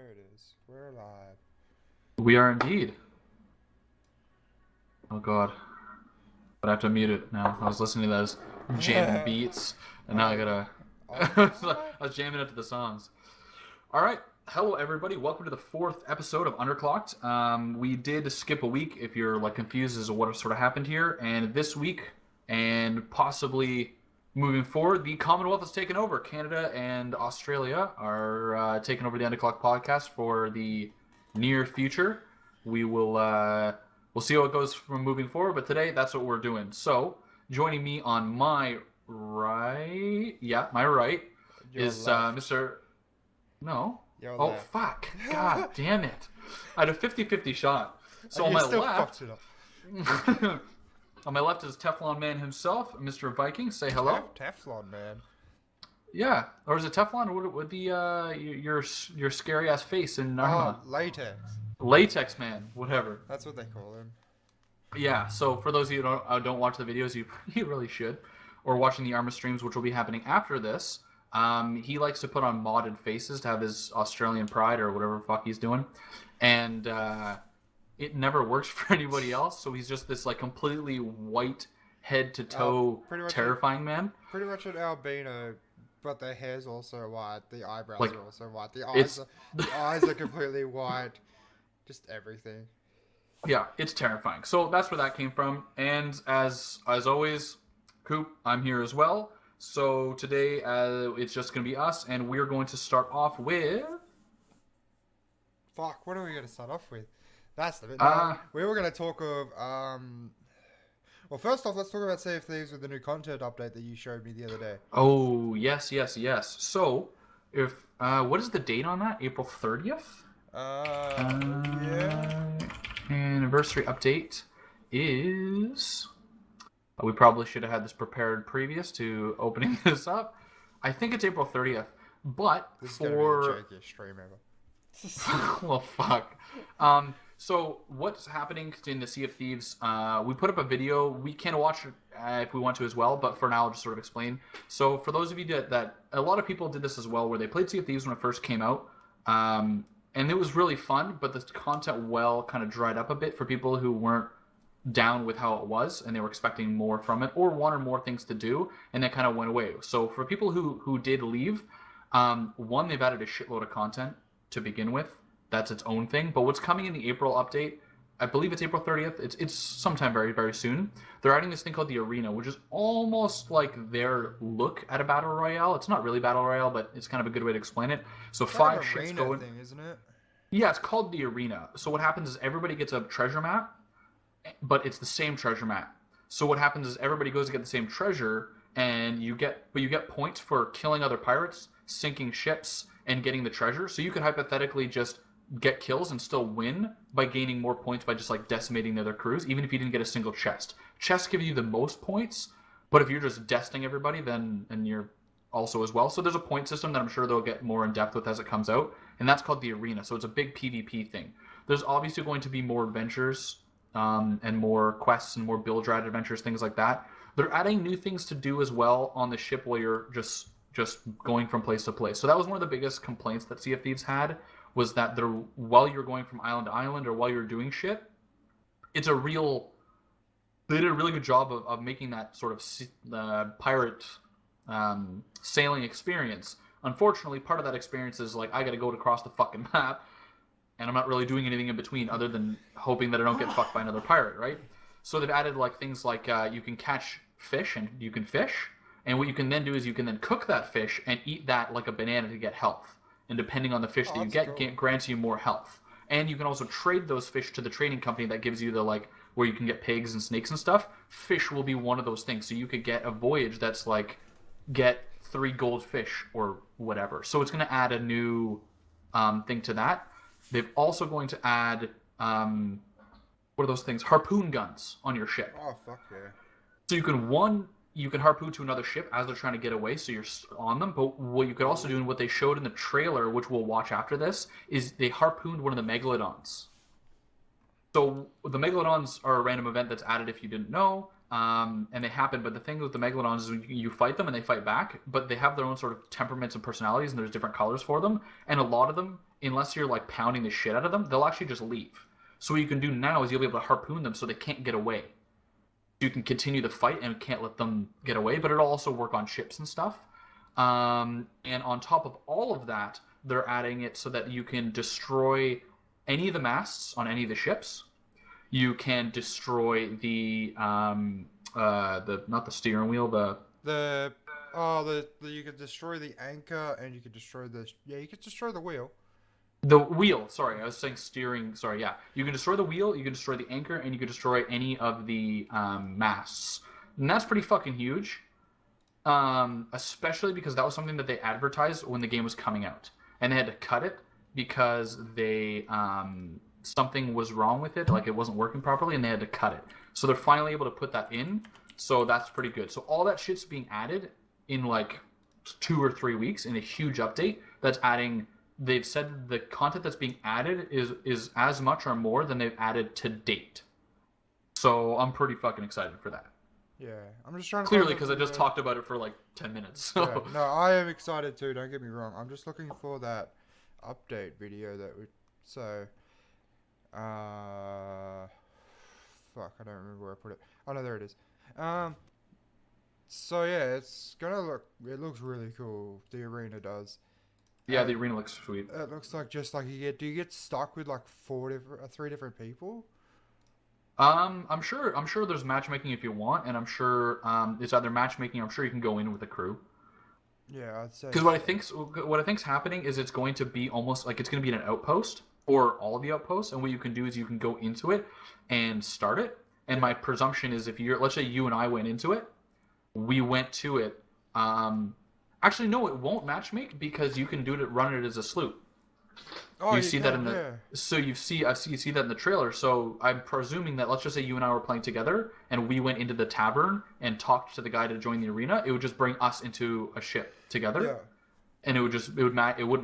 There it is. We're alive. We are indeed. Oh god. But I have to mute it now. I was listening to those jamming beats, and now I I, gotta. what? I was jamming it to the songs. All right. Hello, everybody. Welcome to the fourth episode of UnderClocked. We did skip a week if you're like confused as to what sort of happened here. And this week, and possibly moving forward, the Commonwealth has taken over. Canada and Australia are taking over the UnderClocked podcast for the near future. We will we'll see how it goes from moving forward. But today, that's what we're doing. So, joining me on my right, my right, Your is left. Mr. No. Your Oh, left. fuck. God damn it. I had a 50-50 shot. So And on you my still left, fucked it up. on my left is Teflon Man himself, Mr. Viking. Say hello. Teflon, man. Yeah. Or is it Teflon? What would the your scary ass face in Oh, Narma? latex. Latex Man, whatever. That's what they call him. Yeah. So for those of you who don't watch the videos, you you really should, or watching the Armor streams, which will be happening after this. He likes to put on modded faces to have his Australian pride or whatever the fuck he's doing, and it never works for anybody else. So he's just this like completely white, head to toe, pretty much terrifying man. Pretty much an albino, but the hair's also white. The eyebrows Like are also white. The it's eyes are completely white. Just everything. yeah, it's terrifying. So that's where that came from. And as always, Coop, I'm here as well. So today it's just going to be us, and we're going to start off with. Fuck, what are we going to start off with? That's the bit. Uh, We were going to talk of, well, first off, let's talk about Sea of Thieves with the new content update that you showed me the other day. Oh, yes, yes, yes. So, if what is the date on that? April 30th? Yeah. Anniversary update is. We probably should have had this prepared previous to opening this up. I think it's April 30th, but This is going to be the for jokiest stream ever. well, fuck. So what's happening in the Sea of Thieves? We put up a video. We can watch it if we want to as well, but for now, I'll just sort of explain. So for those of you that a lot of people did this as well, where they played Sea of Thieves when it first came out, and it was really fun, but the content kind of dried up a bit for people who weren't down with how it was, and they were expecting more from it, or wanted more things to do, and that kind of went away. So for people who did leave, one, they've added a shitload of content to begin with. That's its own thing. But what's coming in the April update, I believe it's April 30th. It's sometime very, very soon. They're adding this thing called the Arena, which is almost like their look at a Battle Royale. It's not really Battle Royale, but it's kind of a good way to explain it. So It's five like an ships arena going. thing, isn't it? Yeah, it's called the Arena. So what happens is everybody gets a treasure map, but it's the same treasure map. So what happens is everybody goes to get the same treasure, and you get points for killing other pirates, sinking ships, and getting the treasure. So you could hypothetically just get kills and still win by gaining more points by just like decimating the other crews, even if you didn't get a single chest. Chests give you the most points, but if you're just desting everybody, then and you're also as well. So there's a point system that I'm sure they'll get more in depth with as it comes out, and that's called the Arena. So it's a big PvP thing. There's obviously going to be more adventures and more quests and more build ride adventures, things like that. They're adding new things to do as well on the ship while you're just going from place to place. So that was one of the biggest complaints that Sea of Thieves had, was that while you're going from island to island or while you're doing shit, they did a really good job of making that sort of pirate sailing experience. Unfortunately, part of that experience is like I got to go across the fucking map, and I'm not really doing anything in between other than hoping that I don't get fucked by another pirate, right? So they've added like things like you can catch fish and you can fish, and what you can then do is you can then cook that fish and eat that like a banana to get health. And depending on the fish that you that's get, cool. grants you more health. And you can also trade those fish to the trading company that gives you the like where you can get pigs and snakes and stuff. Fish will be one of those things. So you could get a voyage that's like get 3 gold fish or whatever. So it's going to add a new thing to that. They're also going to add what are those things? Harpoon guns on your ship. Oh, fuck yeah. So you can harpoon to another ship as they're trying to get away, so you're on them. But what you could also do, and what they showed in the trailer, which we'll watch after this, is they harpooned one of the megalodons. So the megalodons are a random event that's added if you didn't know, and they happen. But the thing with the megalodons is you fight them and they fight back, but they have their own sort of temperaments and personalities, and there's different colors for them. And a lot of them, unless you're like pounding the shit out of them, they'll actually just leave. So what you can do now is you'll be able to harpoon them so they can't get away. You can continue the fight and can't let them get away, but it'll also work on ships and stuff. And on top of all of that, they're adding it so that you can destroy any of the masts on any of the ships. You can destroy the not the steering wheel, you could destroy the anchor and you could destroy you could destroy the wheel. the wheel. Sorry, I was saying steering. Sorry, yeah. You can destroy the wheel, you can destroy the anchor, and you can destroy any of the masts. And that's pretty fucking huge. Especially because that was something that they advertised when the game was coming out, and they had to cut it because they something was wrong with it, like it wasn't working properly, and they had to cut it. So they're finally able to put that in. So that's pretty good. So all that shit's being added in like 2 or 3 weeks in a huge update. That's adding. They've said the content that's being added is as much or more than they've added to date. So I'm pretty fucking excited for that. Yeah, I'm just trying to clearly because I just talked about it for like 10 minutes. So. Yeah, no, I am excited too. Don't get me wrong. I'm just looking for that update video that would. So, fuck, I don't remember where I put it. Oh no, there it is. So yeah, it's gonna look. It looks really cool. The arena does. Yeah, the arena looks sweet. It looks like just like you get. Do you get stuck with like 3 different people? I'm sure there's matchmaking if you want, and I'm sure it's either matchmaking. I'm sure you can go in with a crew. Yeah, I'd say. Because what I think's happening is it's going to be almost like it's going to be an outpost or all the outposts, and what you can do is you can go into it and start it. And my presumption is if let's say you and I went into it, we went to it. Actually, no, it won't matchmake because you can run it as a sloop. Oh, you see that in the yeah. so you see that in the trailer. So I'm presuming that let's just say you and I were playing together and we went into the tavern and talked to the guy to join the arena. It would just bring us into a ship together. Yeah. And it wouldn't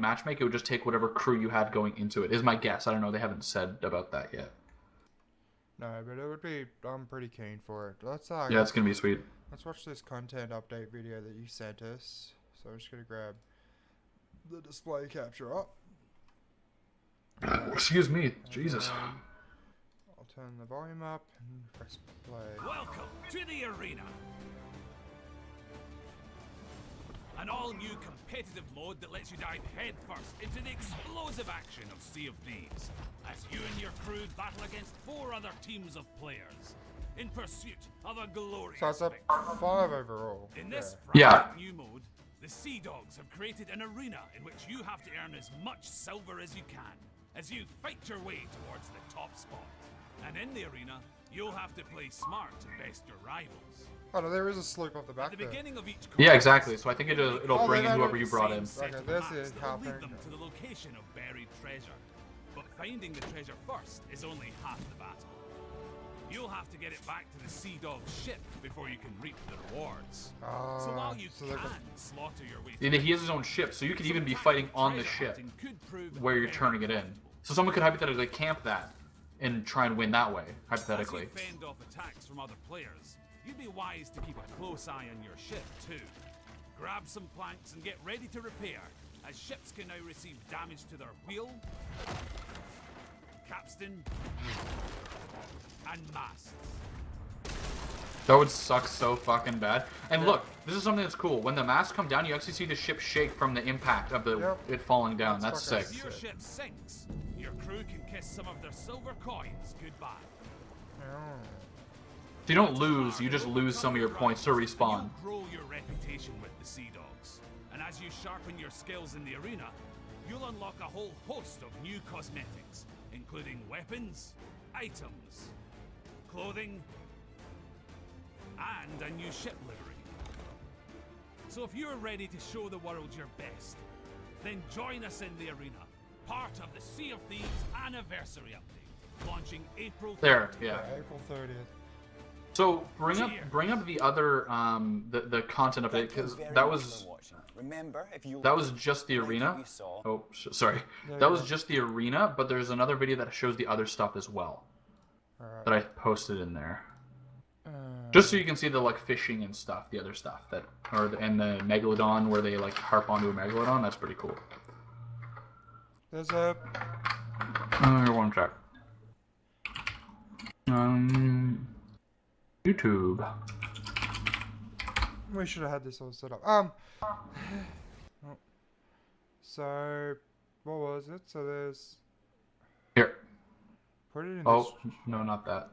matchmake. It would just take whatever crew you had going into it. Is my guess. I don't know. They haven't said about that yet. No, but it would be. I'm pretty keen for it. Yeah, it's gonna be sweet. Let's watch this content update video that you sent us. So I'm just gonna grab the display capture up. Excuse me, Jesus. I'll turn the volume up and press play. Welcome to the arena. An all-new competitive mode that lets you dive headfirst into the explosive action of Sea of Thieves, as you and your crew battle against 4 other teams of players in pursuit of a glorious So it's a victory. 5 overall. In this Yeah. new mode, the Sea Dogs have created an arena in which you have to earn as much silver as you can as you fight your way towards the top spot. And in the arena, you'll have to play smart to best your rivals. Oh no, there is a slope off the back At the there. beginning of each Yeah, course, exactly. So I think it'll bring in whoever you brought in. set Okay, of there's maps the that will half lead them there. to the location of buried treasure. But finding the treasure first is only half the battle. You'll have to get it back to the Sea Dog's ship before you can reap the rewards. So while you so they're can slaughter your way He has his own ship, so you could even be fighting on the ship where you're turning it in. So someone could hypothetically camp that and try and win that way, hypothetically. As you fend off attacks from other players, you'd be wise to keep a close eye on your ship too. Grab some planks and get ready to repair, as ships can now receive damage to their wheel, capstan, and masts. That would suck so fucking bad. And look, this is something that's cool. When the masts come down, you actually see the ship shake from the impact of it falling down. That's sick. If your ship sinks, your crew can kiss some of their silver coins goodbye. If you don't lose, you just lose some of your points to respawn. You grow your reputation with the Sea Dogs, and as you sharpen your skills in the arena, you'll unlock a whole host of new cosmetics, including weapons, items, clothing, and a new ship livery. So if you're ready to show the world your best, then join us in the arena, part of the Sea of Thieves anniversary update, launching April 30th. There, yeah. April 30th. So bring up the other the content update, because that was just the arena. Oh, sorry, that was just the arena. But there's another video that shows the other stuff as well that I posted in there, just so you can see the like fishing and stuff, the other stuff and the megalodon where they like harp onto a megalodon. That's pretty cool. There's a... Here, one sec. YouTube. We should have had this all set up. So, what was it? So there's... Here. Put it in Oh, no, not that.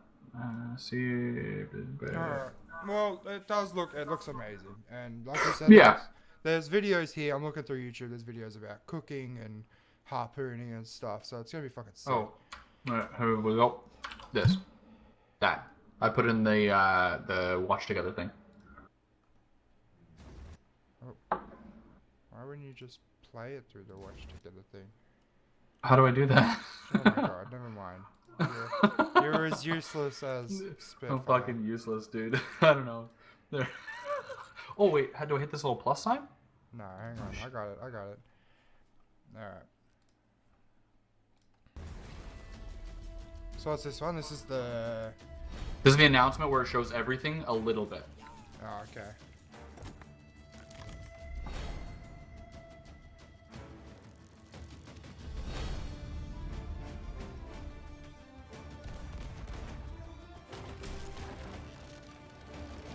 See... Alright. Well, it does look... It looks amazing. And like I said, Yeah. there's videos here. I'm looking through YouTube. There's videos about cooking and harpooning and stuff. So it's going to be fucking sick. Oh. Alright, here we go. This. That. I put in the watch together thing. Oh. Why wouldn't you just play it through the watch together thing? How do I do that? Oh my god, never mind. You're as useless as Spitfire. I'm fucking useless, dude. I don't know. There. Oh wait, how do I hit this little plus sign? No, hang on. I got it. Alright. So what's this one? This is the... This is the announcement where it shows everything a little bit. Oh, okay.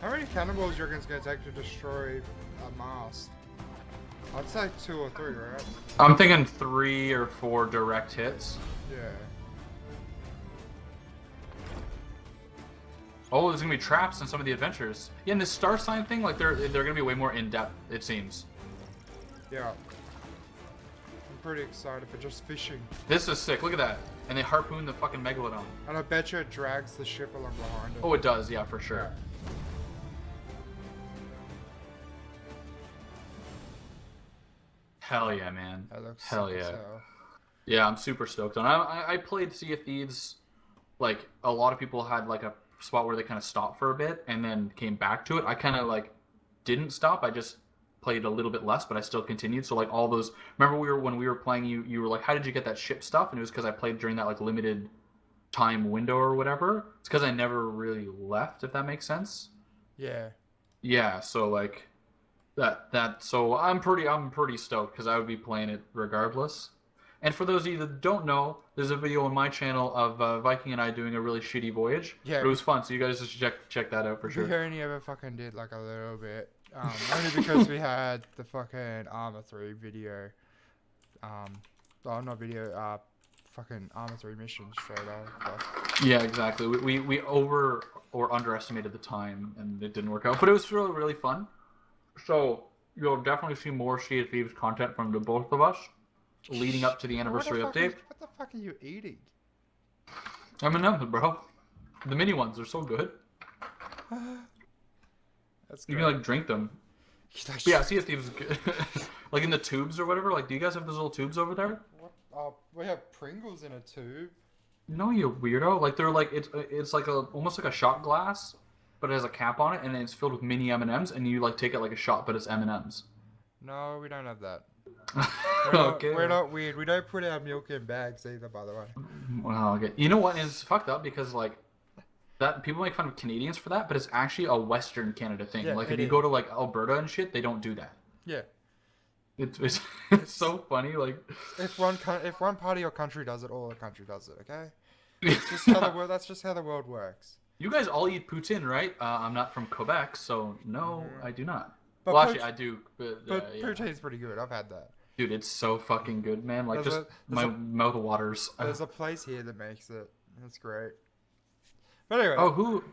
How many cannonballs do you reckon it's going to take to destroy a mast? I'd say 2 or 3, right? I'm thinking 3 or 4 direct hits. Yeah. Oh, there's gonna be traps in some of the adventures. Yeah, and this star sign thing, like they're gonna be way more in depth, it seems. Yeah. I'm pretty excited for just fishing. This is sick. Look at that. And they harpoon the fucking megalodon. And I bet you it drags the ship along behind it. Oh, it does. Yeah, for sure. Hell yeah, man. That looks Hell sick as yeah. hell. Yeah, I'm super stoked on it. I played Sea of Thieves. Like, a lot of people had like a spot where they kind of stopped for a bit and then came back to it. I kind of like didn't stop. I just played a little bit less, but I still continued. So like all those, remember when we were playing, you were like, how did you get that ship stuff? And it was because I played during that like limited time window or whatever. It's because I never really left, if that makes sense. Yeah. Yeah. So like so I'm pretty stoked because I would be playing it regardless. And for those of you that don't know, there's a video on my channel of Viking and I doing a really shitty voyage. Yeah. But it was fun, so you guys should check that out for sure. We only ever fucking did like a little bit. Only because we had the fucking Armor 3 video. Not video, fucking Armor 3 missions straight off. Yeah, exactly. We over or underestimated the time and it didn't work out. But it was really, really fun. So you'll definitely see more Sea of Thieves content from the both of us leading up to the anniversary update. What the fuck are you eating? M&M's, bro. The mini ones are so good. That's You good. can like drink them. But yeah, Sea of Thieves is good. Like in the tubes or whatever. Like, do you guys have those little tubes over there? What? We have Pringles in a tube. No, you weirdo. Like they're like it's like almost like a shot glass, but it has a cap on it, and then it's filled with mini M&Ms, and you like take it like a shot, but it's M&Ms. No, we don't have that. Okay. We're not weird. We don't put our milk in bags either, by the way. Well, okay. You know what? It's fucked up because like that people make fun of Canadians for that, but it's actually a Western Canada thing. Yeah, like if it you is. go to like Alberta and shit, they don't do that. Yeah. It's so funny. Like If one party or country does it, all the country does it. Okay. It's just how the world. That's just how the world works. You guys all eat poutine, right? I'm not from Quebec, so no, I do not. But Well, actually, I do. But yeah. poutine's pretty good. I've had that. Dude, it's so fucking good, man. Like, There's just a- my there's a- mouth waters. There's a place here that makes it. That's great. But anyway. Oh, who?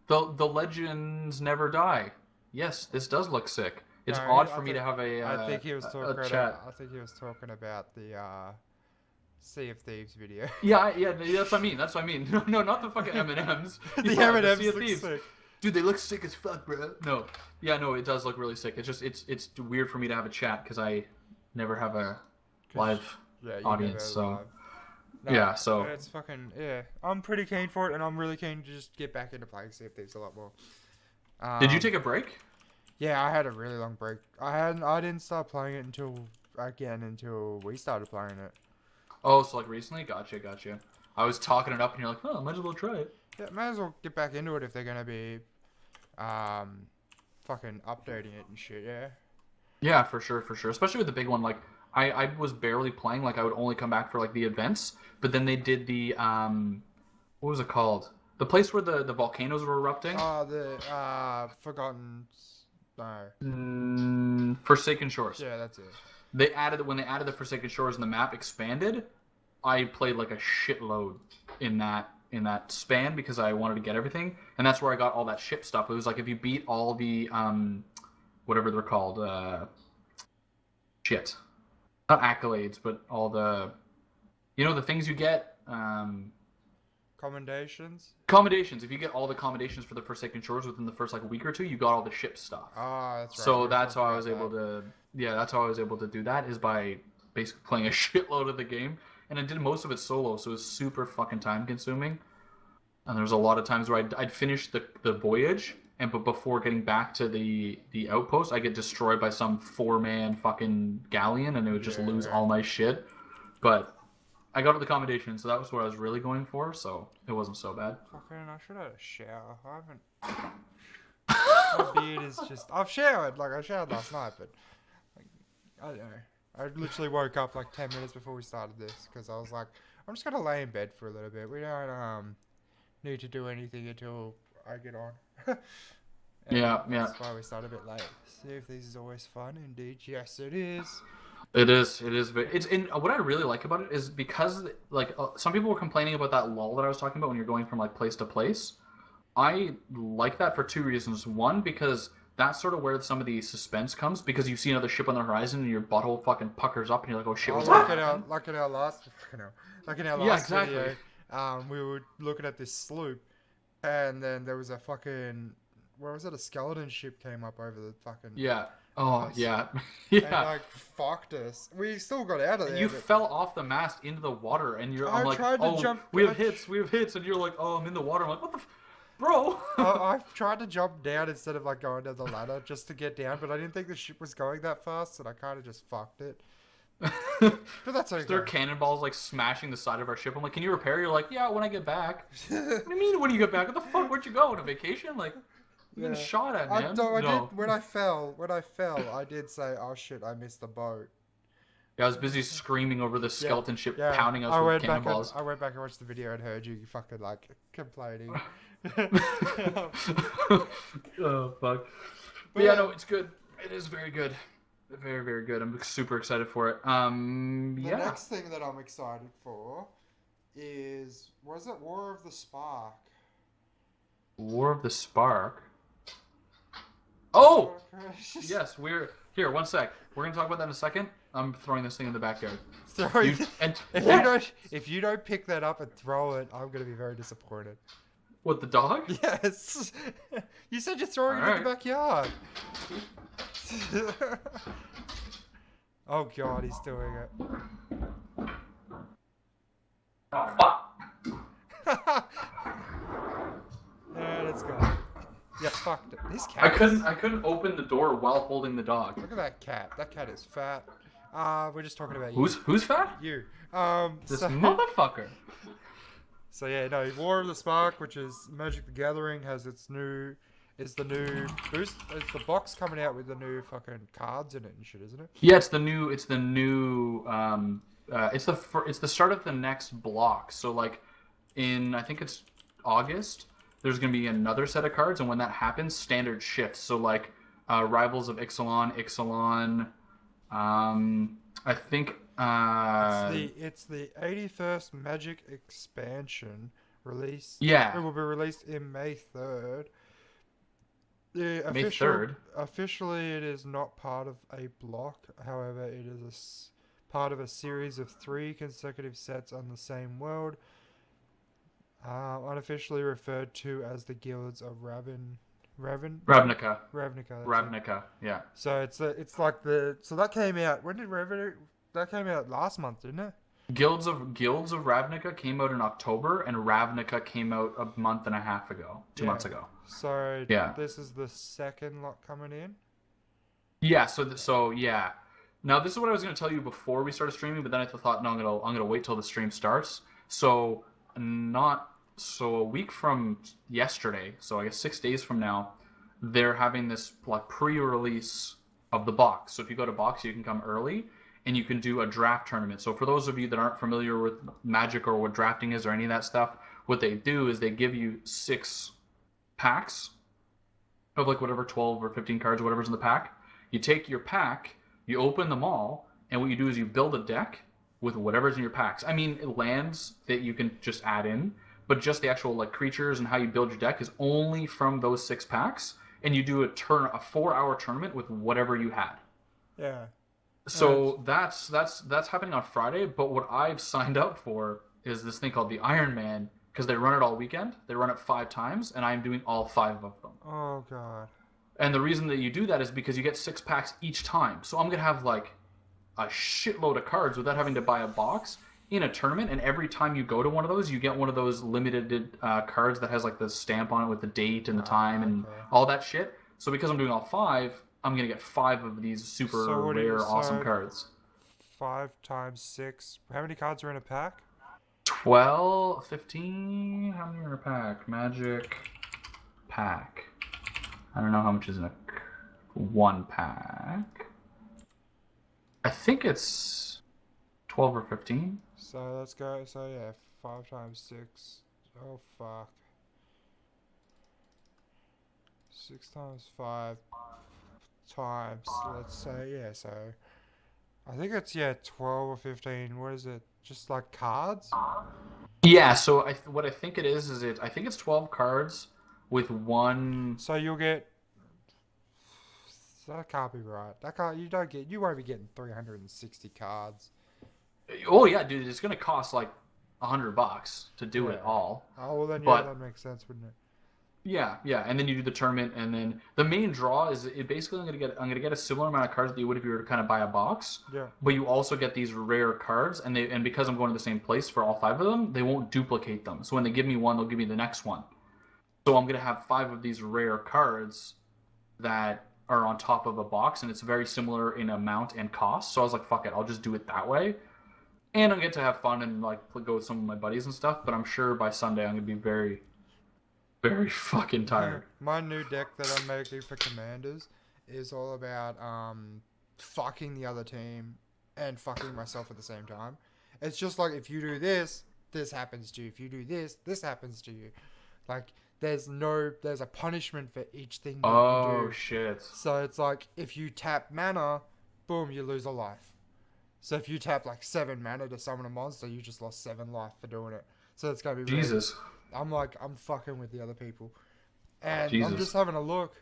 The legends never die. Yes, this does look sick. It's No, odd I for me think- to have I think he was a talking. chat. I think he was talking about the Sea of Thieves video. Yeah, that's what I mean. That's what I mean. No, not the fucking M&Ms. The Yeah, M&Ms Sea of look Thieves. sick. Dude, they look sick as fuck, bro. No, yeah, no, it does look really sick. It's just it's weird for me to have a chat because I never have a live Yeah, you audience. never So live. No, yeah, so it's fucking yeah. I'm pretty keen for it, and I'm really keen to just get back into playing Sea of Thieves a lot more. did you take a break? Yeah, I had a really long break. I didn't start playing it until we started playing it. Oh, so like recently? Gotcha. I was talking it up, and you're like, oh, I might as well try it. Yeah, might as well get back into it if they're gonna be, fucking updating it and shit. Yeah. Yeah, for sure. Especially with the big one. Like, I was barely playing. Like I would only come back for like the events. But then they did the what was it called? The place where the volcanoes were erupting. The Forgotten. No. Forsaken Shores. Yeah, that's it. When they added the Forsaken Shores and the map expanded, I played like a shitload in that span because I wanted to get everything, and that's where I got all that ship stuff. It was like if you beat all the whatever they're called, shit, not accolades, but all the, the things you get. Commendations. Commendations. If you get all the commendations for the Forsaken Shores within the first like week or two, you got all the ship stuff. Ah, that's right. So that's how I was able to. Yeah, that's how I was able to do that, is by basically playing a shitload of the game, and I did most of it solo, so it was super fucking time consuming. And there was a lot of times where I'd finish the voyage, but before getting back to the outpost, I get destroyed by some 4-man fucking galleon, and it would just lose all my shit. But I got all the accommodations, so that was what I was really going for, so it wasn't so bad. Fucking, I should have had a shower. I haven't. My beard is just. I've showered. Like, I showered last night, but. Like, I don't know. I literally woke up like 10 minutes before we started this because I was like, I'm just going to lay in bed for a little bit. We don't need to do anything until I get on. Yeah. That's why we started a bit late. See if this is always fun. Indeed, yes, it is. It is. It's in what I really like about it is because like some people were complaining about that lull that I was talking about when you're going from like place to place. I like that for 2 reasons. One, because that's sort of where some of the suspense comes, because you see another ship on the horizon and your butthole fucking puckers up and you're like, oh shit, what's happening? Like in our last exactly. video, we were looking at this sloop, and then there was a fucking, where was it? A skeleton ship came up over the fucking. Yeah. Oh, yeah. And like fucked us. We still got out of there. You fell off the mast into the water, and I'm like, jump. We have hits, and you're like, oh, I'm in the water. I'm like, what the, bro? I tried to jump down instead of like going down the ladder just to get down, but I didn't think the ship was going that fast, and I kind of just fucked it. But that's okay. There are cannonballs like smashing the side of our ship. I'm like, can you repair? You're like, yeah, when I get back. What do you mean when you get back? What the fuck? Where'd you go? On a vacation? Like, you getting shot at, man. I did, when I fell, I did say, oh shit, I missed the boat. Yeah, I was busy screaming over the skeleton ship pounding us with cannonballs. I went back and watched the video and heard you fucking like complaining. Oh fuck! But yeah, no, it's good. It is very good, very very good. I'm super excited for it. The next thing that I'm excited for is, was it War of the Spark? War of the Spark. Oh, yes. We're here. One sec. We're gonna talk about that in a second. I'm throwing this thing in the backyard. If you don't pick that up and throw it, I'm gonna be very disappointed. What, the dog? Yes. You said you're throwing it in the backyard. Oh god, he's doing it. Oh fuck! Yeah, let's go. Yeah, fucked it. This cat. I couldn't open the door while holding the dog. Look at that cat. That cat is fat. We're just talking about you. Who's fat? You. This motherfucker. So yeah, no, War of the Spark, which is Magic the Gathering, has the new boost. It's the box coming out with the new fucking cards in it and shit, isn't it? Yeah, it's the new. It's the start of the next block. So like, I think it's August. There's gonna be another set of cards, and when that happens, standard shifts. So like, Rivals of Ixalan. I think. It's the 81st Magic expansion release. Yeah. It will be released in May 3rd. May 3rd? Officially, it is not part of a block. However, it is part of a series of 3 consecutive sets on the same world. Unofficially referred to as the Guilds of Ravnica. Ravnica, yeah. So it's like so that came out. When did Ravnica? That came out last month, didn't it? Guilds of Ravnica came out in October, and Ravnica came out a month and a half ago, 2 months ago. So yeah. This is the second lot coming in. Yeah. So yeah. Now this is what I was going to tell you before we started streaming, but then I thought, no, I'm gonna wait till the stream starts. So a week from yesterday, so I guess 6 days from now, they're having this like pre-release of the box. So if you go to box, you can come early, and you can do a draft tournament. So for those of you that aren't familiar with Magic or what drafting is or any of that stuff, what they do is they give you 6 packs of like whatever 12 or 15 cards or whatever's in the pack. You take your pack, you open them all, and what you do is you build a deck with whatever's in your packs. I mean, lands that you can just add in, but just the actual like creatures and how you build your deck is only from those 6 packs, and you do a 4-hour tournament with whatever you had. Yeah. So that's happening on Friday. But what I've signed up for is this thing called the Iron Man, because they run it all weekend. They run it 5 times, and I'm doing all 5 of them. Oh god. And the reason that you do that is because you get 6 packs each time. So I'm gonna have like a shitload of cards without having to buy a box in a tournament. And every time you go to one of those, you get one of those limited cards that has like the stamp on it with the date and the time and all that shit. So because I'm doing all 5, I'm gonna get 5 of these super rare, awesome cards. 5 times 6. How many cards are in a pack? 12, 15. How many are in a pack? Magic pack. I don't know how much is in a 1 pack. I think it's 12 or 15. So let's go. So yeah, 5 times 6. Oh fuck. 6 times 5 times, let's say, yeah, so I think it's 12 or 15. What is it? Just like cards? Yeah, so what I think it is I think it's 12 cards with 1. So you'll get. That can't be right. That can't. You won't be getting 360 cards. Oh yeah, dude, it's gonna cost like $100 to do it all. Oh well, then But- that makes sense, wouldn't it? Yeah, and then you do the tournament, and then the main draw is it basically I'm gonna get a similar amount of cards that you would if you were to kind of buy a box. Yeah. But you also get these rare cards, and because I'm going to the same place for all 5 of them, they won't duplicate them. So when they give me one, they'll give me the next one. So I'm gonna have 5 of these rare cards that are on top of a box, and it's very similar in amount and cost. So I was like, fuck it, I'll just do it that way. And I'll get to have fun and like go with some of my buddies and stuff. But I'm sure by Sunday I'm gonna be very, very fucking tired. My new deck that I'm making for Commanders is all about fucking the other team and fucking myself at the same time. It's just like, if you do this, this happens to you. If you do this, this happens to you. Like, there's a punishment for each thing that you do. Oh shit. So it's like, if you tap mana, boom, you lose a life. So if you tap like 7 mana to summon a monster, you just lost 7 life for doing it. So it's gonna be Jesus. I'm fucking with the other people. And Jesus. I'm just having a look.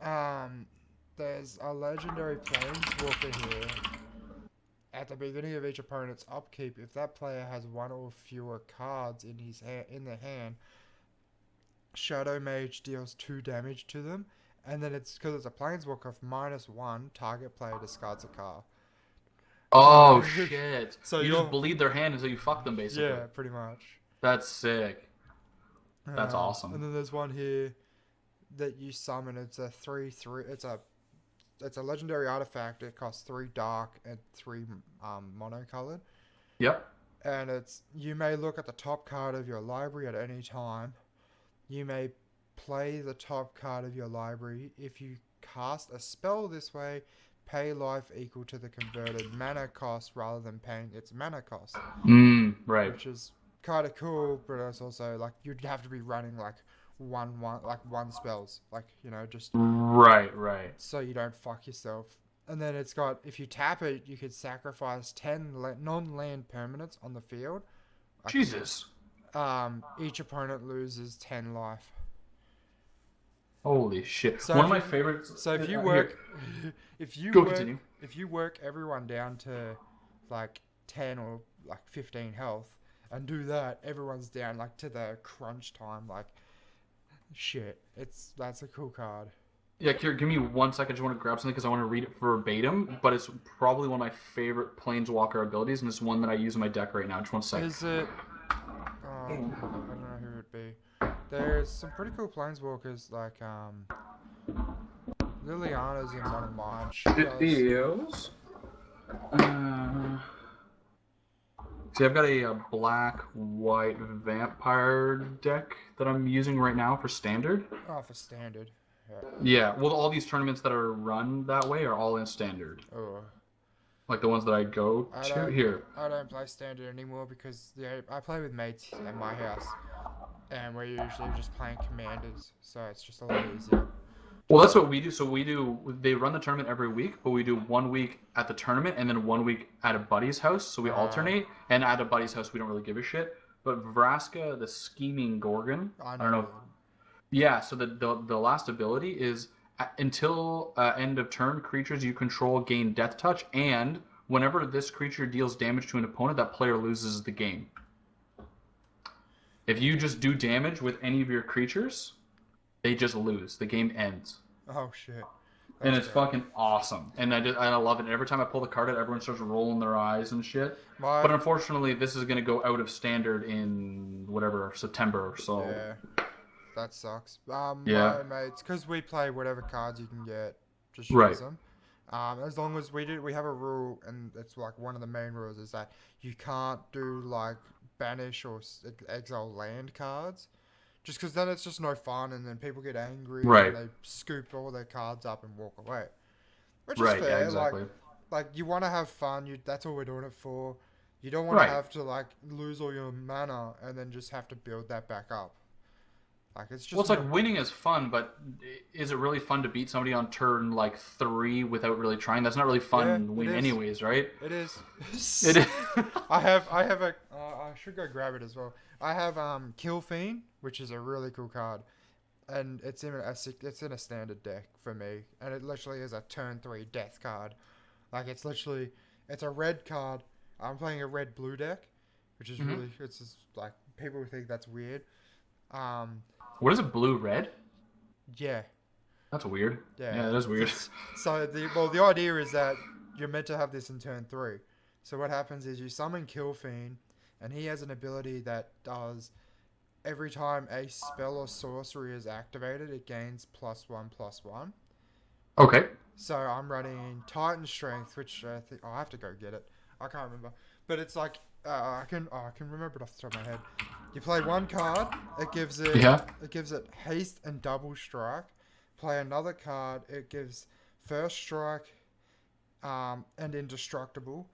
There's a legendary planeswalker here. At the beginning of each opponent's upkeep, if that player has 1 or fewer cards in their hand, Shadow Mage deals 2 damage to them. And then it's because it's a planeswalker of -1, target player discards a card. Oh shit. So you you're- just bleed their hand until you fuck them, basically. Yeah, pretty much. That's sick. That's awesome. And then there's one here that you summon. It's a 3/3. It's a legendary artifact. It costs 3 dark and 3 monocolored. Yep. And you may look at the top card of your library at any time. You may play the top card of your library. If you cast a spell this way, pay life equal to the converted mana cost rather than paying its mana cost. Right. Which is kind of cool, but it's also like you'd have to be running like one spells, like, you know, just Right. so you don't fuck yourself. And then it's got, if you tap it, you could sacrifice 10 non-land permanents on the field. Jesus. Each opponent loses 10 life. Holy shit. So One if of my you- favorites. So if you here. work, if you Go work, continue. if you work everyone down to like 10 or like 15 health and do that, everyone's down like to the crunch time. Like, shit, that's a cool card. Yeah, Kira, give me 1 second. I just want to grab something because I want to read it verbatim, but it's probably one of my favorite Planeswalker abilities, and it's one that I use in my deck right now. Just 1 second. Is it? I don't know who it'd be. There's some pretty cool planeswalkers like Liliana's in one of mine. She It does- is. See, I've got a black-white vampire deck that I'm using right now for standard. Oh, for standard. Yeah. Yeah, well, all these tournaments that are run that way are all in standard. Oh. Like the ones that I go I to don't here. I don't play standard anymore because I play with mates at my house, and we're usually just playing commanders, so it's just a lot easier. Well, that's what we do. So we do. They run the tournament every week, but we do 1 week at the tournament and then 1 week at a buddy's house. So we alternate. And at a buddy's house, we don't really give a shit. But Vraska, the scheming Gorgon, I I don't know. know. Yeah. So the last ability is until end of turn, creatures you control gain Death Touch, and whenever this creature deals damage to an opponent, that player loses the game. If you just do damage with any of your creatures, they just lose. The game ends. Oh shit. And That's it's great. fucking awesome. And I love it. And every time I pull the card out, everyone starts rolling their eyes and shit. My But unfortunately, this is going to go out of standard in whatever, September. So yeah, that sucks. Yeah. My mates, because we play whatever cards you can get, just Right. use them. As long as we have a rule, and it's like one of the main rules is that you can't do like banish or exile land cards, just because then it's just no fun, and then people get angry Right. and they scoop all their cards up and walk away, which Right, is yeah, fair. exactly. Like you want to have fun. That's all we're doing it for. You don't want Right. to have to like lose all your mana and then just have to build that back up. Like it's just Well, it's like winning is fun, but is it really fun to beat somebody on turn like 3 without really trying? That's not really fun Yeah, win it is. anyways, right? It is. It is. I have a. I should go grab it as well. I have Kill Fiend, which is a really cool card, and it's in a standard deck for me, and it literally is a turn 3 death card. Like it's a red card. I'm playing a red blue deck, which is really it's just like people think that's weird. What is it? Blue red? Yeah. That's weird. Yeah. Yeah, that is weird. So the idea is that you're meant to have this in turn 3. So what happens is you summon Kill Fiend, and he has an ability that does every time a spell or sorcery is activated, it gains +1/+1. Okay. So I'm running Titan Strength, which I think I have to go get it. I can't remember, but it's like I can remember it off the top of my head. You play one card, it gives it haste and double strike. Play another card, it gives first strike, and indestructible.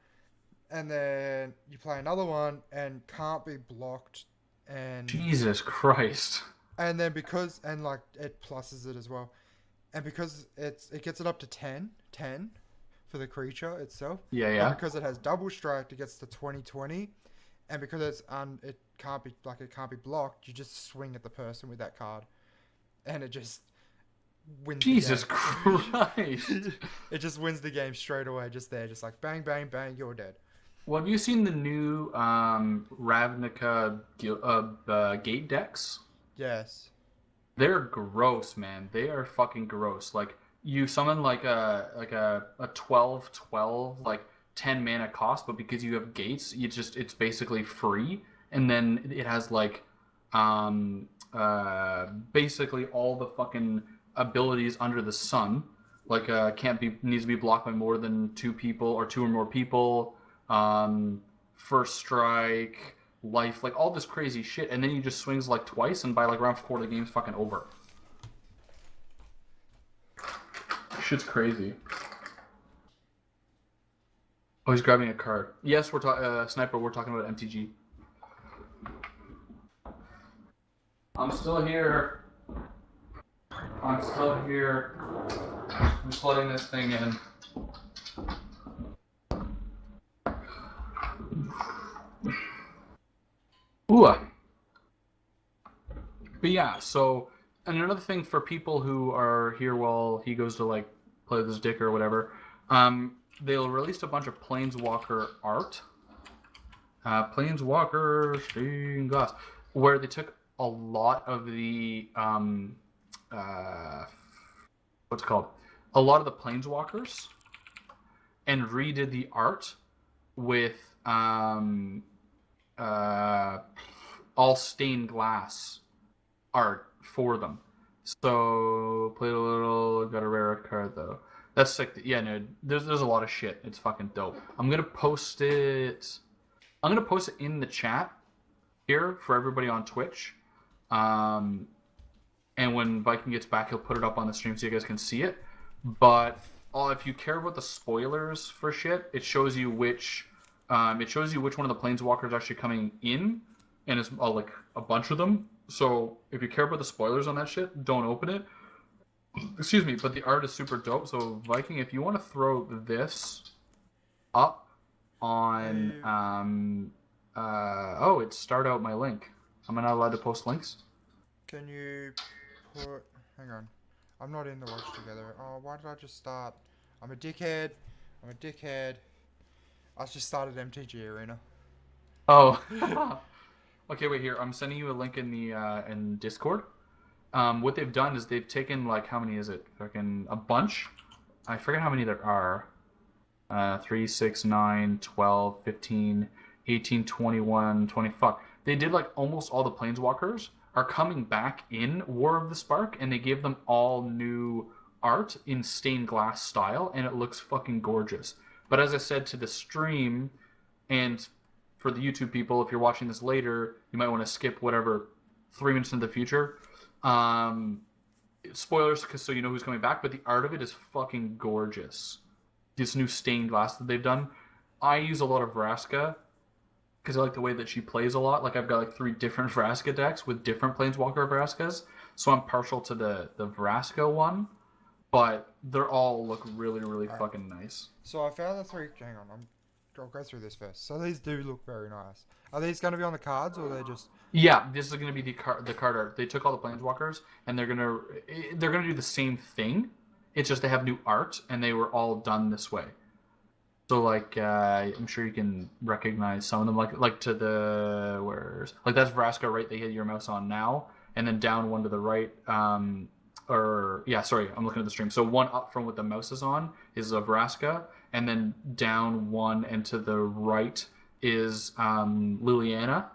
And then you play another one and can't be blocked, and Jesus Christ. and then because like it pluses it as well, and because it gets it up to 10 for the creature itself. Yeah, And yeah. because it has double strike, it gets to 20/20, and because it can't be blocked, you just swing at the person with that card, and it just wins. Jesus the game. Christ. It just wins the game straight away, just there, just like bang, bang, bang, you're dead. Well, have you seen the new Ravnica gate decks? Yes. They're gross, man. They are fucking gross. Like you summon like a 12/12 like 10 mana cost, but because you have gates, it's basically free, and then it has like basically all the fucking abilities under the sun. Like needs to be blocked by more than 2 people or 2 or more people. First strike, life, like all this crazy shit, and then he just swings like twice, and by like round 4 the game's fucking over. Shit's crazy. Oh, he's grabbing a card. Yes, we're talking Sniper. We're talking about MTG. I'm still here. I'm plugging this thing in. Ooh. But yeah, so, and another thing for people who are here while he goes to like play with his dick or whatever, they'll release a bunch of Planeswalker art. Planeswalker stained glass, where they took a lot of the what's it called? A lot of the Planeswalkers and redid the art with all stained glass art for them. So played a little, got a rare card though. That's sick. Yeah, no, there's a lot of shit. It's fucking dope. I'm gonna post it in the chat here for everybody on Twitch. And when Viking gets back, he'll put it up on the stream so you guys can see it. But if you care about the spoilers for shit, it shows you which one of the planeswalkers is actually coming in, and it's like a bunch of them. So if you care about the spoilers on that shit, don't open it. Excuse me, but the art is super dope. So Viking, if you want to throw this up on it started out my link. Am I not allowed to post links? Can you put? Hang on, I'm not in the watch together. Oh, why did I just start? I'm a dickhead. I just started MTG Arena. Oh. Okay, wait here. I'm sending you a link in the in Discord. What they've done is they've taken, like, how many is it? Fucking a bunch. I forget how many there are. 3, 6, 9, 12, 15, 18, 21, 20. Fuck. They did, like, almost all the planeswalkers are coming back in War of the Spark, and they gave them all new art in stained glass style, and it looks fucking gorgeous. But as I said to the stream, and for the YouTube people, if you're watching this later, you might want to skip whatever 3 minutes into the future. Spoilers, because so you know who's coming back, but the art of it is fucking gorgeous. This new stained glass that they've done. I use a lot of Vraska because I like the way that she plays a lot. Like, I've got like 3 different Vraska decks with different Planeswalker Vraskas, so I'm partial to the Vraska one, but they're all look really, really fucking nice. So I found the 3. Hang on, I'll go through this first. So these do look very nice. Are these going to be on the cards, or are they just? Yeah, this is going to be the card art. They took all the planeswalkers, and they're gonna do the same thing. It's just they have new art, and they were all done this way. So, like, I'm sure you can recognize some of them. Like to the where's like that's Vraska, right? They hit your mouse on now, and then down one to the right. Sorry, I'm looking at the stream. So one up from what the mouse is on is a Vraska, and then down one and to the right is Liliana,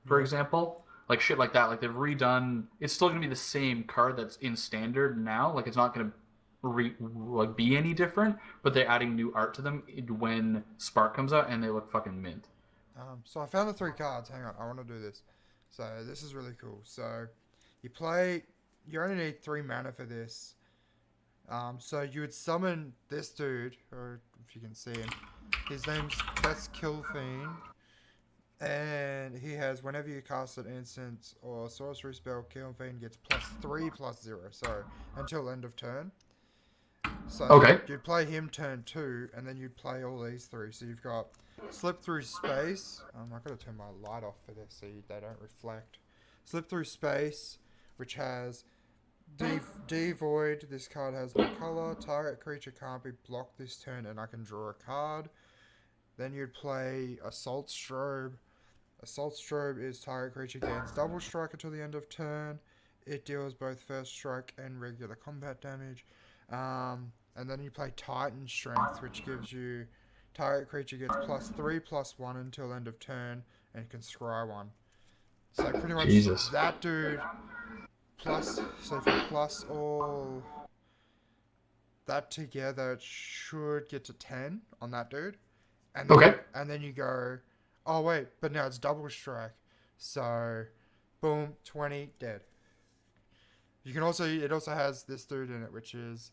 for example. Like shit like that. Like, they've redone. It's still gonna be the same card that's in standard now. Like, it's not gonna be any different, but they're adding new art to them when Spark comes out, and they look fucking mint. So I found the 3 cards. Hang on, I want to do this. So this is really cool. So you only need 3 mana for this. So you would summon this dude, or if you can see him, his name's Best Kill Fiend, and he has, whenever you cast an instant or sorcery spell, Kill Fiend gets +3/+0. So until end of turn. So Okay. you'd play him turn 2, and then you'd play all these 3. So you've got Slip Through Space. I've got to turn my light off for this so they don't reflect. Slip Through Space, which has Devoid. This card has no color. Target creature can't be blocked this turn, and I can draw a card. Then you'd play Assault Strobe. Assault Strobe is target creature gains double strike until the end of turn. It deals both first strike and regular combat damage. And then you play Titan Strength, which gives you target creature gets +3/+1 until end of turn, and can scry 1. So pretty much Jesus. that dude plus. So if you plus all that together, it should get to 10 on that dude. And then, Okay. And then you go, oh wait, but now it's double strike. So, boom, 20 dead. It also has this dude in it, which is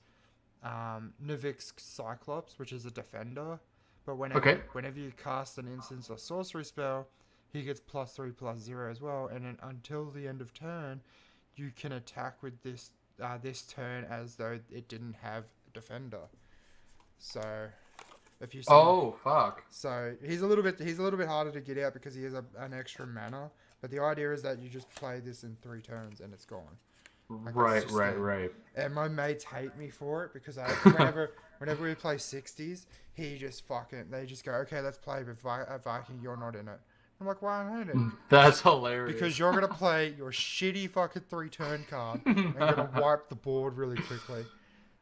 Nivix Cyclops, which is a defender. But whenever you cast an instance or sorcery spell, he gets +3/+0 as well. And then until the end of turn, you can attack with this turn as though it didn't have a defender. So if you Fuck. So he's a little bit harder to get out because he has an extra mana. But the idea is that you just play this in 3 turns and it's gone. Like, Right. And my mates hate me for it because whenever we play 60s, they just go, okay, let's play, but Viking, you're not in it. I'm like, why aren't I in it? That's hilarious. Because you're going to play your shitty fucking 3-turn card and going to wipe the board really quickly.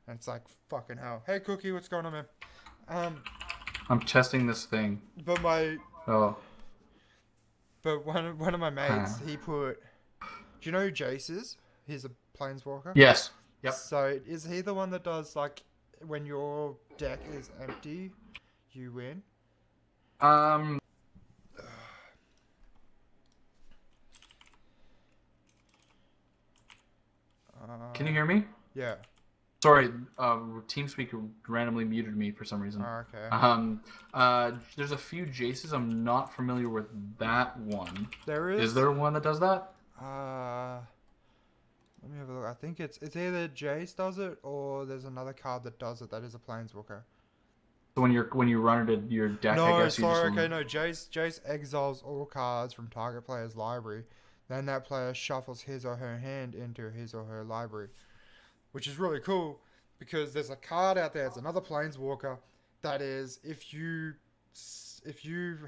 And it's like, fucking hell. Hey, Cookie, what's going on, man? I'm testing this thing. But one of my mates, he put... Do you know who Jace is? He's a planeswalker. Yes. Yep. So is he the one that does, like, when your deck is empty, you win? Can you hear me? Yeah. Sorry, TeamSpeak randomly muted me for some reason. Oh, okay. There's a few Jaces. I'm not familiar with that one. There Is is. there one that does that? Let me have a look. I think it's either Jace does it or there's another card that does it. That is a Planeswalker. So when you run it in your deck, I No, guess you sorry. just. Okay, no. Jace exiles all cards from target player's library. Then that player shuffles his or her hand into his or her library, which is really cool because there's a card out there. It's another Planeswalker that is if you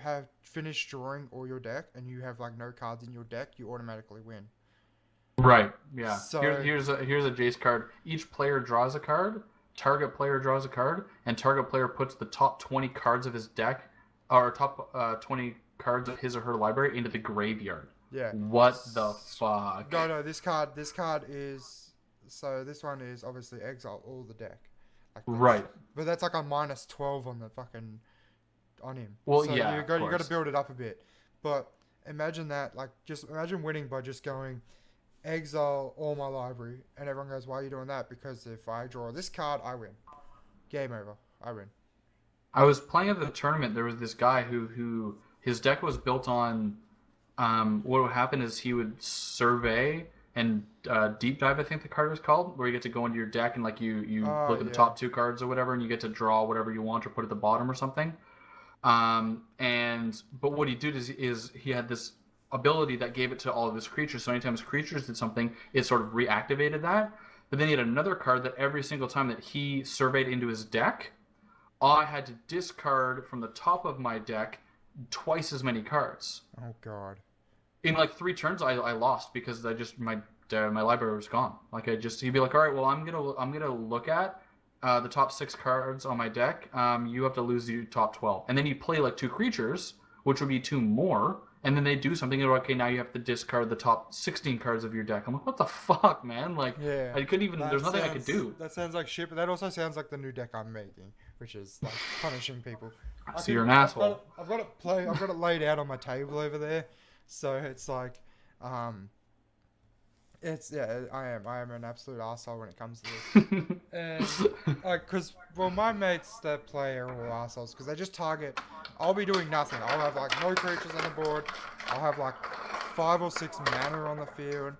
have finished drawing all your deck and you have like no cards in your deck, you automatically win. Right. Yeah. So Here's a Jace card. Each player draws a card. Target player draws a card, and target player puts the top 20 cards of his deck, or top 20 cards of his or her library into the graveyard. yeah. What the fuck? No. This card is so this one is obviously exile all the deck. Like Right. But that's like a -12 on the fucking on him. Well, so yeah. you got to build it up a bit. But imagine that, like, just imagine winning by just going exile all my library, and everyone goes, "Why are you doing that?" Because if I draw this card, I win. Game over. I win. I was playing at the tournament. There was this guy who his deck was built on. What would happen is he would survey and deep dive. I think the card was called, where you get to go into your deck and like you look at the top 2 cards or whatever, and you get to draw whatever you want or put at the bottom or something. But what he did is he had this ability that gave it to all of his creatures. So anytime his creatures did something, it sort of reactivated that. But then he had another card that every single time that he surveyed into his deck, I had to discard from the top of my deck twice as many cards. Oh god. In like 3 turns, I lost because I just my library was gone. Like he'd be like, all right, well I'm gonna look at the top 6 cards on my deck. You have to lose the top 12, and then you play like 2 creatures, which would be 2 more. And then they do something, and okay, now you have to discard the top 16 cards of your deck. I'm like, what the fuck, man? Like, Yeah. I couldn't even, there's nothing I could do. That sounds like shit, but that also sounds like the new deck I'm making, which is like punishing people. So you're an asshole. I've got it laid out on my table over there, so it's like, I am an absolute asshole when it comes to this. And like, cause my mates that play are all assholes because they just target. I'll be doing nothing. I'll have like no creatures on the board. I'll have like 5 or 6 mana on the field,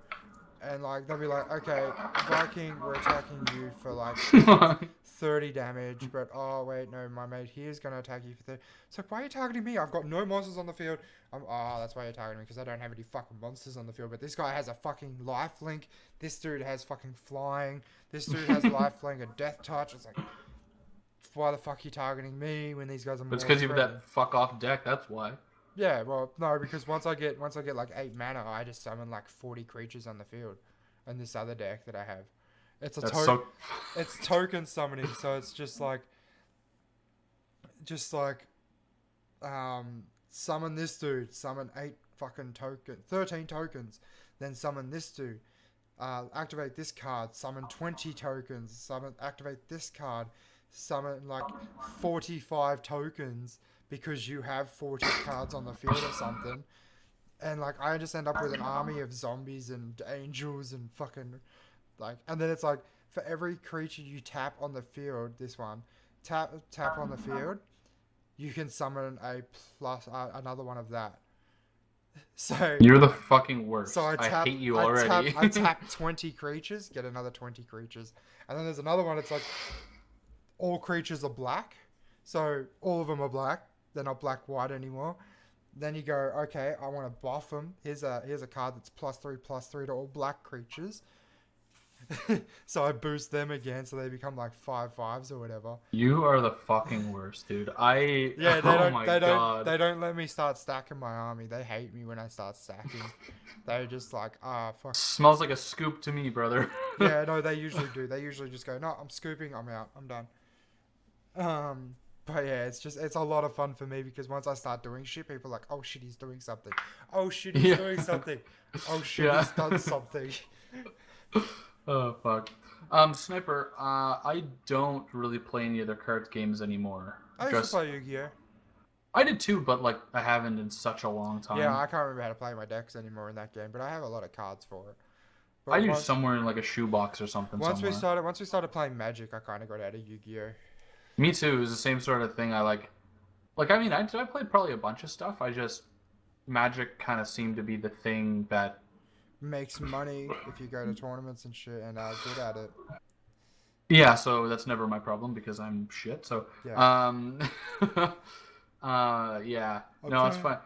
and like they'll be like, okay, Viking, we're attacking you for like 30 damage, but oh wait, no, my mate here's gonna attack you for 30. It's like, why are you targeting me? I've got no monsters on the field. That's why you're targeting me, because I don't have any fucking monsters on the field. But this guy has a fucking lifelink. This dude has fucking flying. This dude has lifelink and death touch. It's like, why the fuck are you targeting me when these guys are more It's because you have threatening? that fuck off deck, that's why. Yeah, well, no, because once I get like 8 mana, I just summon like 40 creatures on the field, and this other deck that I have, it's it's token summoning, so it's just like, summon this dude, summon 13 tokens, then summon this dude, activate this card, summon 20 tokens, activate this card, summon like 45 tokens. Because you have 40 cards on the field or something. And, like, I just end up with an army of zombies and angels and fucking, like... And then it's like, for every creature you tap on the field, this one, tap on the field, you can summon another one of that. So... You're the fucking worst. So I hate you already. I tap 20 creatures, get another 20 creatures. And then there's another one, it's like, all creatures are black. So, all of them are black. They're not black-white anymore. Then you go, okay, I want to buff them. Here's a card that's +3/+3 to all black creatures. So I boost them again, so they become like 5/5s or whatever. You are the fucking worst, dude. They don't let me start stacking my army. They hate me when I start stacking. They're just like, fuck. Smells like a scoop to me, brother. Yeah, no, they usually do. They usually just go, no, I'm scooping, I'm out, I'm done. But yeah, it's a lot of fun for me because once I start doing shit, people are like, oh shit, he's doing something. Oh shit, he's doing something. Oh shit, he's done something. Oh fuck. Sniper, I don't really play any other cards games anymore. I used to play Yu-Gi-Oh! I did too, but like I haven't in such a long time. Yeah, I can't remember how to play my decks anymore in that game, but I have a lot of cards for it. I use somewhere in like a shoebox or something. Once we started playing Magic, I kind of got out of Yu-Gi-Oh. Me too. It was the same sort of thing. I like I mean, I played probably a bunch of stuff. I just Magic kind of seemed to be the thing that Makes money if you go to tournaments and shit, and are good at it. Yeah, so that's never my problem because I'm shit. So Yeah. yeah. No, it's fine.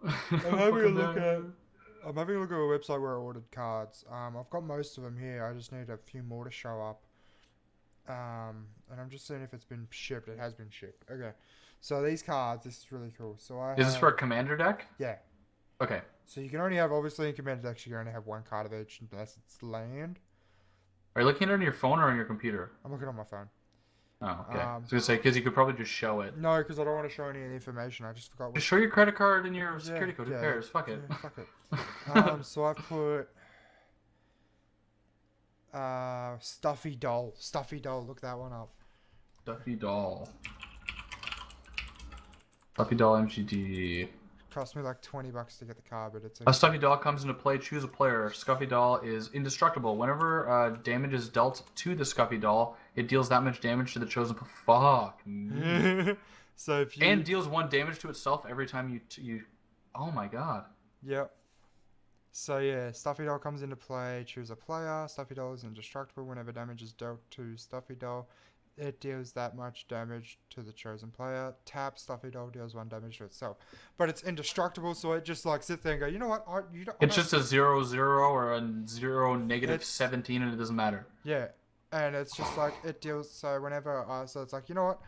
I'm having a look at a website where I ordered cards. I've got most of them here. I just need a few more to show up. And I'm just seeing if it's been shipped. It has been shipped. Okay. So these cards, this is really cool. So Is this for a commander deck? Yeah. Okay. So you can only have, obviously in commander decks, you can only have one card of each unless it's land. Are you looking at it on your phone or on your computer? I'm looking on my phone. Oh, okay. I was gonna say because you could probably just show it. No, because I don't want to show any information. I just forgot. Just show your credit card and your security code. Who cares? Fuck it. Yeah, fuck it. So I put Stuffy Doll. Stuffy Doll. Look that one up. Stuffy Doll. Stuffy Doll MGD. Cost me like $20 to get the card, but it's a Stuffy Doll comes into play. Choose a player. Stuffy Doll is indestructible. Whenever damage is dealt to the Stuffy Doll, it deals that much damage to the chosen. Fuck. So if you... And deals 1 damage to itself every time you. Oh my god. Yep. So yeah, Stuffy Doll comes into play. Choose a player. Stuffy Doll is indestructible. Whenever damage is dealt to Stuffy Doll, it deals that much damage to the chosen player. Tap, Stuffy Doll deals 1 damage to itself. But it's indestructible, so it just like sit there and go, you know what? It's just a 0/0 or a 0 -17 and it doesn't matter. Yeah. And it's just like, it deals, so whenever, so it's like, you know what?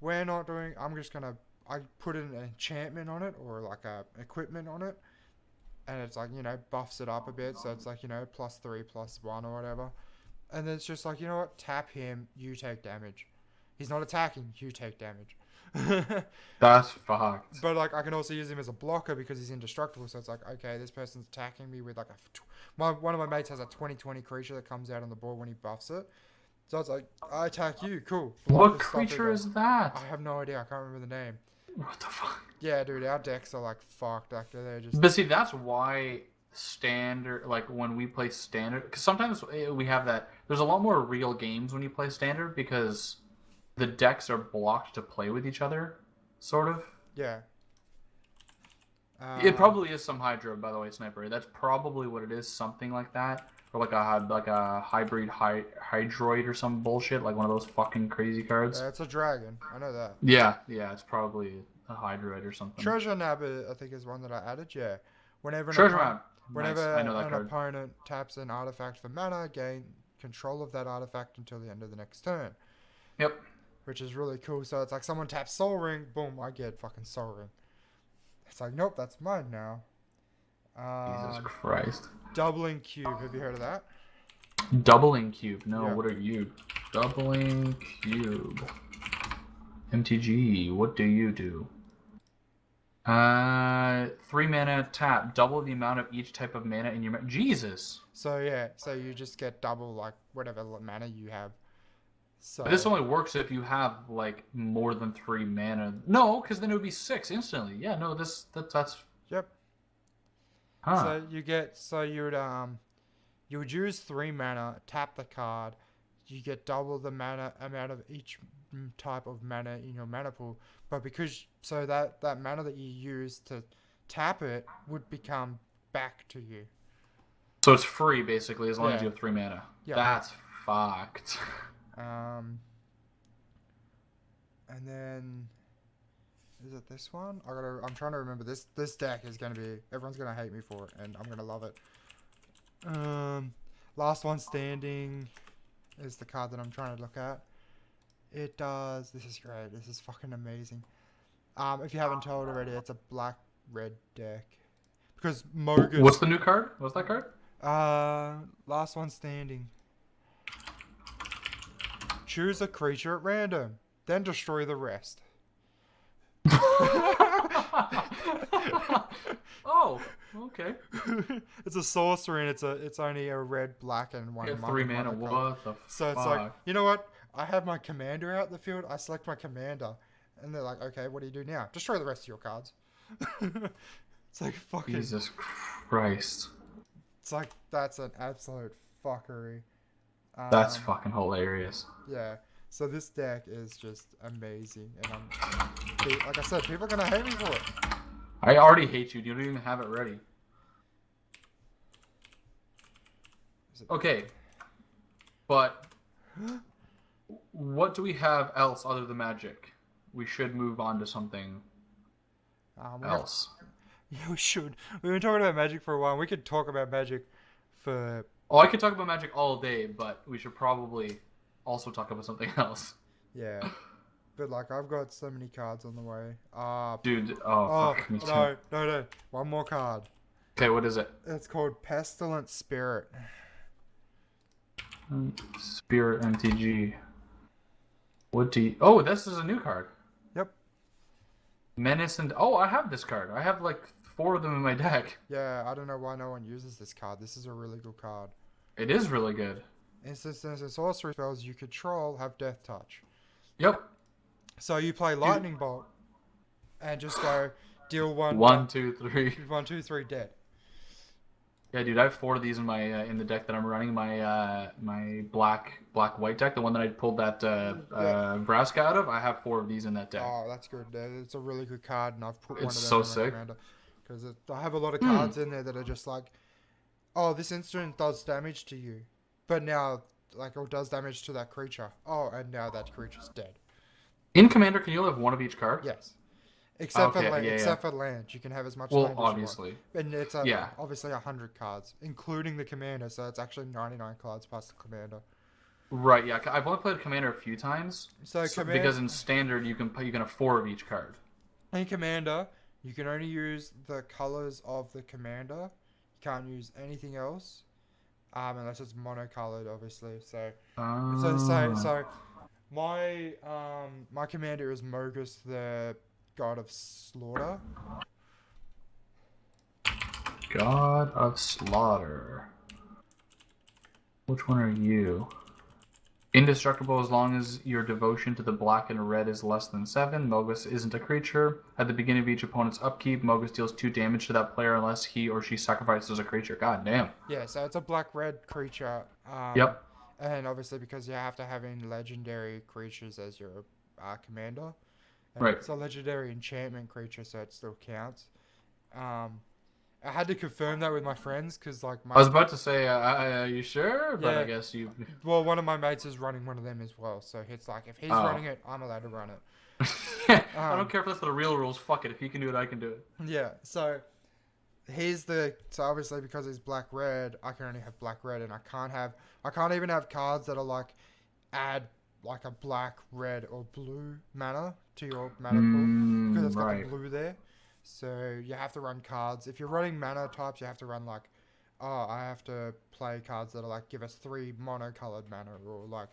We're not doing, I'm just going to, I put an enchantment on it or like a equipment on it. And it's like, you know, buffs it up a bit. So it's like, you know, +3, +1 or whatever. And then it's just like, you know what? Tap him, you take damage. He's not attacking, you take damage. That's fucked. But like, I can also use him as a blocker because he's indestructible. So it's like, okay, this person's attacking me with like one of my mates has a 20/20 creature that comes out on the board when he buffs it. So it's like, I attack you, cool. What creature is that? I have no idea. I can't remember the name. What the fuck? Yeah, dude, our decks are like fucked. Like they're just. But see, that's why standard, like when we play standard, because sometimes we have that. There's a lot more real games when you play standard because the decks are blocked to play with each other, sort of. Yeah. It probably is some Hydra, by the way, Sniper. That's probably what it is, something like that, or like a hybrid Hydroid or some bullshit, like one of those fucking crazy cards. Yeah, it's a dragon. I know that. Yeah, it's probably a Hydroid or something. Treasure Nabber, I think, is one that I added. Yeah. Whenever an opponent taps an artifact for mana, gain control of that artifact until the end of the next turn. Yep. Which is really cool. So it's like someone taps Soul Ring, boom, I get fucking Soul Ring. It's like, nope, that's mine now. Jesus Christ. Doubling Cube, have you heard of that? Doubling Cube? No, Yeah. What are you? Doubling Cube. MTG, what do you do? 3 mana tap, double the amount of each type of mana in your Jesus. So yeah, so you just get double like whatever mana you have. So But this only works if you have like more than 3 mana. No, because then it would be 6 instantly. Yeah, no, that's Yep. Huh. So you would use 3 mana, tap the card, you get double the mana amount of each type of mana in your mana pool, but because that mana that you use to tap it would become back to you. So it's free basically as long as you have 3 mana. Yeah. That's fucked. And then is it this one? I'm trying to remember this deck is gonna be, everyone's gonna hate me for it and I'm gonna love it. Last One Standing is the card that I'm trying to look at. It does, this is great, this is fucking amazing. If you haven't told already, it's a black-red deck. Because Mogus... What's the new card? What's that card? Last One Standing. Choose a creature at random, then destroy the rest. Oh, okay. It's a sorcery and it's only a red, black, and 1 Yeah, 3 mana. What the fuck? So it's like, you know what? I have my commander out in the field. I select my commander, and they're like, okay, what do you do now? Destroy the rest of your cards. It's like fucking. Jesus Christ. It's like that's an absolute fuckery. That's fucking hilarious. Yeah. So this deck is just amazing, and like I said, people are gonna hate me for it. I already hate you. You don't even have it ready. Okay. But what do we have else other than Magic? We should move on to something else. Yeah, we should. We've been talking about Magic for a while. We could talk about Magic for... Oh, I could talk about Magic all day, but we should probably also talk about something else. Yeah. But, like, I've got so many cards on the way. Dude, fuck, me too. No. One more card. Okay, what is it? It's called Pestilent Spirit. Spirit MTG. What do you... Oh, this is a new card. Yep. Menace and... Oh, I have this card. I have, like, 4 of them in my deck. Yeah, I don't know why no one uses this card. This is a really good card. It is really good. Instance and sorcery spells you control have Death Touch. Yep. So you play Lightning Bolt and just go deal 1, 2, 3. 1, 2, 3 dead. Yeah, dude, I have 4 of these in my in the deck that I'm running. My my black white deck, the one that I pulled that Vraska out of. I have 4 of these in that deck. Oh, that's good. It's a really good card, and I've put one of them so in sick. my commander because I have a lot of cards in there that are just like, oh, this instant does damage to you, but now like it does damage to that creature. Oh, and now that creature's dead. In Commander, can you only have 1 of each card? Yes. Except for yeah. for land, you can have as much Well, land as obviously. you want. And it's obviously 100 cards, including the commander, so it's actually 99 cards plus the commander. Right, yeah. I've only played Commander a few times. Because in Standard, you can have 4 of each card. In Commander, you can only use the colors of the commander. You can't use anything else, unless it's monocolored, obviously. So my commander is Mogus, the God of Slaughter. God of Slaughter. Which one are you? Indestructible as long as your devotion to the black and red is less than 7. Mogus isn't a creature. At the beginning of each opponent's upkeep, Mogus deals 2 damage to that player unless he or she sacrifices a creature. God damn. Yeah, so it's a black-red creature. Yep. And obviously because you have to have in legendary creatures as your commander. And right. It's a legendary enchantment creature, so it still counts. I had to confirm that with my friends because, like, I was about to say, are you sure? But yeah. I guess you. Well, one of my mates is running one of them as well, so it's like if he's running it, I'm allowed to run it. I don't care if that's the real rules. Fuck it. If he can do it, I can do it. Yeah. So obviously because he's black red, I can only have black red, and I can't even have cards that are like add like a black, red, or blue mana to your mana pool because it's got the blue there. So you have to run cards. If you're running mana types, you have to run like, I have to play cards that are like give us 3 monocolored mana or like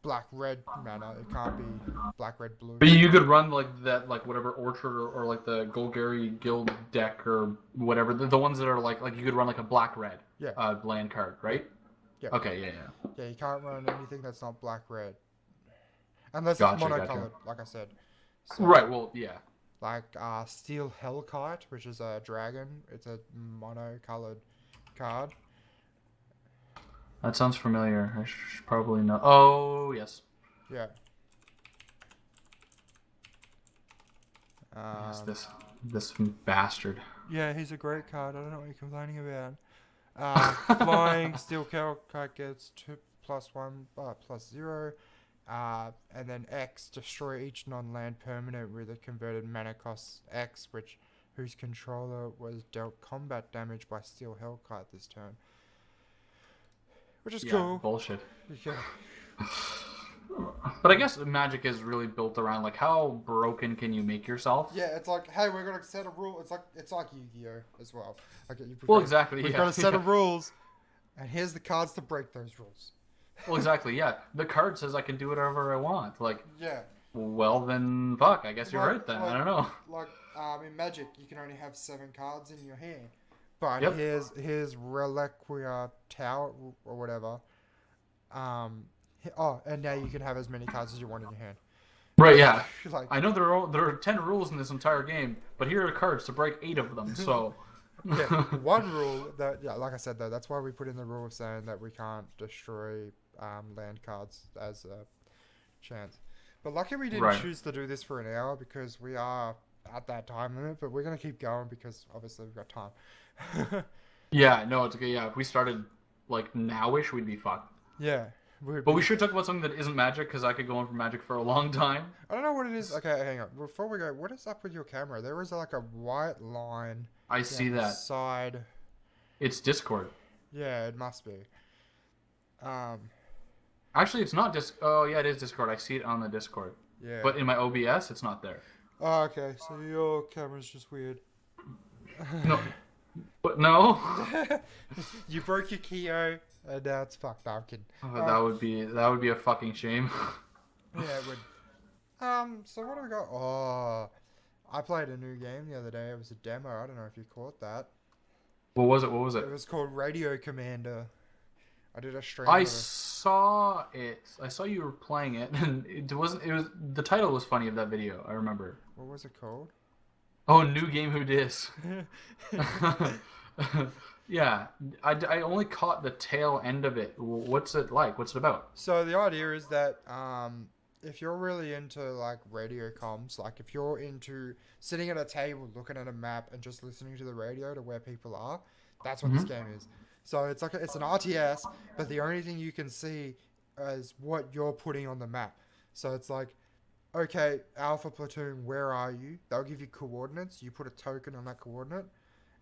black red mana. It can't be black red blue. But you could run like that, like whatever Orchard or like the Golgari Guild deck or whatever. The ones that are like you could run like a black red land card, right? Yeah. Okay. Yeah. Yeah, you can't run anything that's not black red. Unless it's monocolored, like I said. So, right, well, yeah. Like Steel Hellkite, which is a dragon. It's a monocolored card. That sounds familiar. I should probably know. Oh, yes. Yeah. This bastard. Yeah, he's a great card. I don't know what you're complaining about. Flying Steel Hellkite gets 2+1/+0. And then X, destroy each non-land permanent with a converted mana cost X, whose controller was dealt combat damage by Steel Hellkite this turn. Which is cool. Bullshit. Yeah. But I guess Magic is really built around like how broken can you make yourself? Yeah, it's like, hey, we're gonna set a rule. It's like Yu-Gi-Oh as well. Like, exactly. We've got a set of rules, and here's the cards to break those rules. Well, exactly, yeah. The card says I can do whatever I want. Like, yeah. Well, then, fuck. I guess you're right then. I don't know. Like, in Magic, you can only have 7 cards in your hand. But here's Reliquia Tower or whatever. And now you can have as many cards as you want in your hand. Right, yeah. Like, I know there are 10 rules in this entire game, but here are cards to break 8 of them, so... Yeah, one rule that, yeah, like I said though, that's why we put in the rule of saying that we can't destroy land cards as a chance. But lucky we didn't Right. choose to do this for an hour because we are at that time limit, but we're gonna keep going because obviously we've got time. Yeah, no, it's okay. Yeah, if we started like nowish, we'd be fucked. Yeah, we'd But be. we should talk about something that isn't magic because I could go on for magic for a long time. I don't know what it is. Okay, hang on. Before we go, what is up with your camera? There was like a white line I down see the that. side. It's Discord. Yeah, it must be. Um, Actually, it's not just. Oh, yeah, it is Discord. I see it on the Discord. yeah. But in my OBS, it's not there. Oh, okay, so your camera's just weird. No. But no. You broke your Keo, and now it's fucked. No, I'm kidding. Oh, that would be a fucking shame. Yeah, it would. So what do we got? Oh, I played a new game the other day. It was a demo. I don't know if you caught that. What was it? What was it? It was called Radio Commander. I did a stream. I of it. saw it. I saw you were playing it, and it wasn't. It was the title was funny of that video. I remember. What was it called? Oh, new game. Who dis? Yeah, I only caught the tail end of it. What's it like? What's it about? So the idea is that if you're really into like radio comms, like if you're into sitting at a table looking at a map and just listening to the radio to where people are, that's what this game is. So it's like it's an RTS, but the only thing you can see is what you're putting on the map. So it's like, okay, Alpha Platoon, where are you? They'll give you coordinates. You put a token on that coordinate,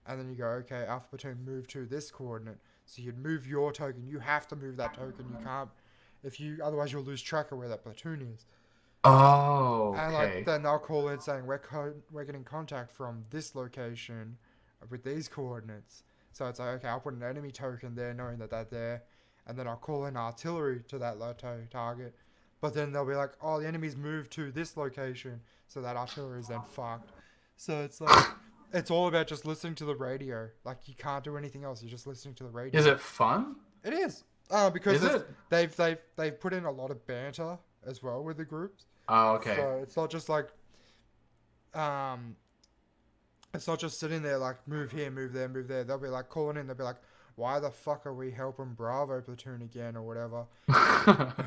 and then you go, okay, Alpha Platoon, move to this coordinate. So you'd move your token. You have to move that token. You can't, otherwise you'll lose track of where that platoon is. Oh, And okay. like then they'll call in saying we're getting contact from this location with these coordinates. So it's like, okay, I'll put an enemy token there, knowing that they're there, and then I'll call in artillery to that target. But then they'll be like, oh, the enemy's moved to this location, so that artillery is then fucked. So it's like, it's all about just listening to the radio. Like you can't do anything else. You're just listening to the radio. Is it fun? It is. Because Is it? they've put in a lot of banter as well with the groups. Oh, okay. So it's not just like, it's not just sitting there like move here, move there, move there. They'll be like calling in. They'll be like, why the fuck are we helping Bravo platoon again or whatever,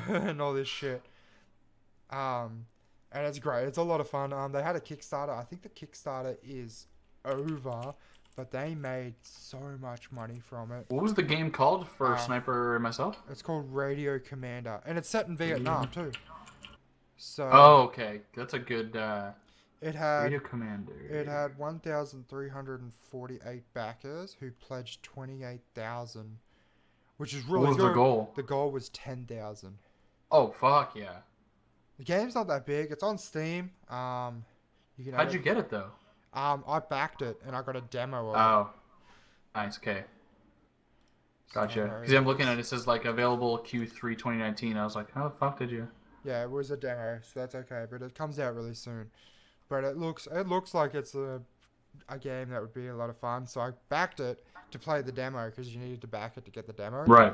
and all this shit. And it's great. It's a lot of fun. They had a Kickstarter. I think the Kickstarter is over, but they made so much money from it. What was the game called for Sniper and myself? It's called Radio Commander, and it's set in Vietnam too. So Oh, okay. That's a good it had Radio Commander. It had 1,348 backers who pledged 28,000, which is really What was good. the goal? The goal was 10,000. Oh, fuck yeah. The game's not that big. It's on Steam. You can How'd you get it, though? I backed it and I got a demo of it. Oh. Nice, okay. Gotcha. Because I'm looking at it, it says, like, available Q3 2019. I was like, how the fuck did you... Yeah, it was a demo, so that's okay. But it comes out really soon. But it looks like it's a game that would be a lot of fun. So I backed it to play the demo because you needed to back it to get the demo. Right.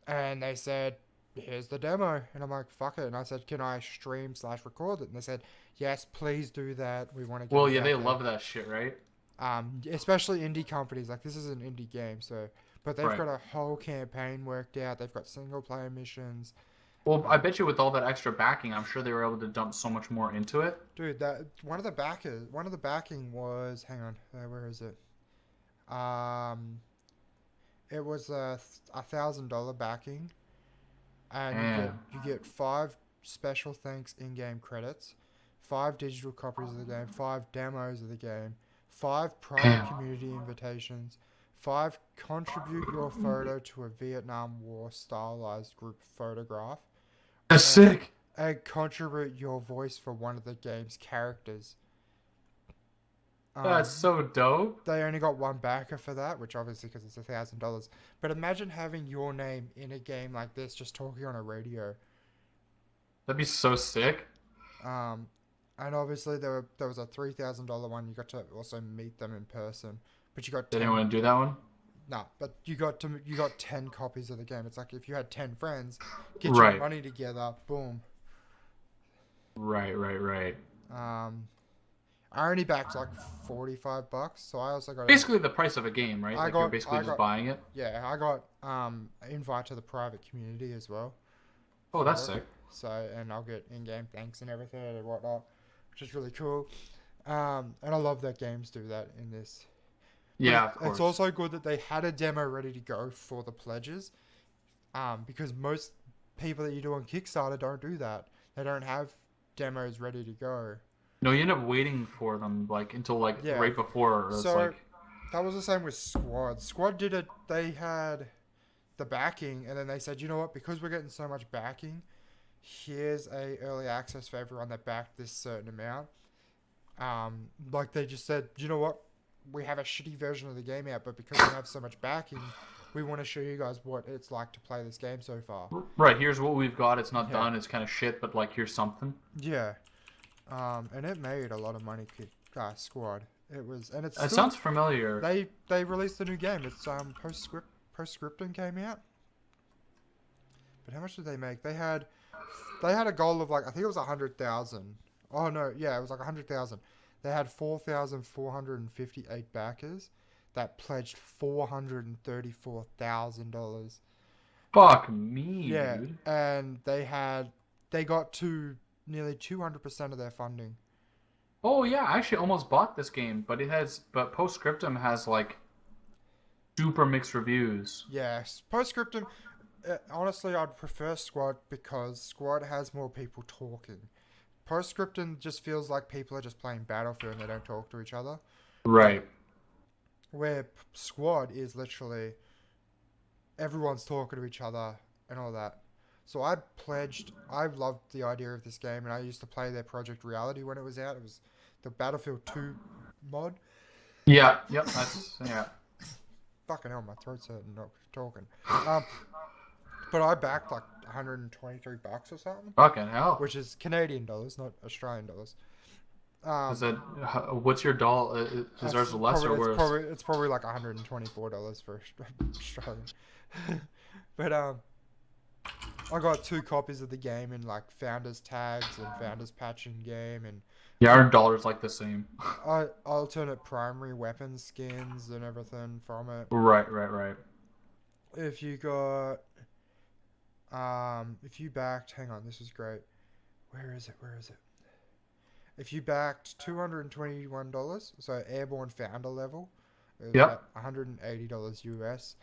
And they said, here's the demo. And I'm like, fuck it. And I said, can I stream/record it? And they said, yes, please do that. We want to get Well, it yeah, out they there." love that shit, right? Especially indie companies. Like, this is an indie game, so... But they've Right. got a whole campaign worked out. They've got single-player missions. Well, I bet you with all that extra backing, I'm sure they were able to dump so much more into it. Dude, one of the backing was... Hang on. Where is it? It was a $1,000 backing. And you get 5 special thanks in-game credits, 5 digital copies of the game, 5 demos of the game, 5 private community invitations, 5 contribute your photo to a Vietnam War stylized group photograph, That's sick. and contribute your voice for one of the game's characters. That's so dope. They only got one backer for that, which obviously because it's $1,000. But imagine having your name in a game like this, just talking on a radio. That'd be so sick. And obviously there was a $3,000 one. You got to also meet them in person, but you got Did 10, anyone do that one? no, but you got 10 copies of the game. It's like if you had 10 friends, get Right. your money together, boom. Right. I only backed like $45, so I also got Basically the price of a game, right? I Like you're got basically I just got buying it. yeah, I got an invite to the private community as well Oh, that's for it. sick. So and I'll get in-game thanks and everything and whatnot, which is really cool. And I love that games do that in this. But Yeah, of it's course. also good that they had a demo ready to go for the pledges. Because most people that you do on Kickstarter don't do that. They don't have demos ready to go. No, you end up waiting for them like until like Yeah. right before. It's So like, that was the same with Squad. Squad did it. They had the backing, and then they said, you know what? Because we're getting so much backing, here's a early access for everyone that backed this certain amount. Like they just said, you know what? We have a shitty version of the game out, but because we have so much backing, we want to show you guys what it's like to play this game so far. right, here's what we've got. It's not Yeah. done. It's kind of shit, but like here's something. Yeah. And it made a lot of money. Squad. It was, and it's It still, sounds familiar. they released a new game. It's Postscriptum came out. But how much did they make? They had a goal of like I think it was 100,000. Oh no, yeah, it was like 100,000. They had 4,458 backers that pledged $434,000. Fuck me, Yeah, dude. and they got to nearly 200% of their funding. Oh yeah, I actually almost bought this game, but Postscriptum has like super mixed reviews. Yes, Postscriptum. Honestly, I'd prefer Squad because Squad has more people talking. Postscriptum just feels like people are just playing Battlefield and they don't talk to each other. Right. Where Squad is literally everyone's talking to each other and all that. So I loved the idea of this game, and I used to play their Project Reality when it was out. It was the Battlefield 2 mod. Yeah. Yep. That's yeah. Fucking hell, my throat's hurting not talking. But I backed like $123 or something, Fucking hell. which is Canadian dollars, not Australian dollars. Is it? What's your doll? Is ours less or worse? It's probably like $124 for Australian. But I got 2 copies of the game in like founders tags and founders patch in game, and Yeah, our dollar's like the same. alternate primary weapon skins and everything from it. Right. If you got if you backed, hang on, this is great. Where is it? If you backed $221, so airborne founder level, it was Yep. about $180 US.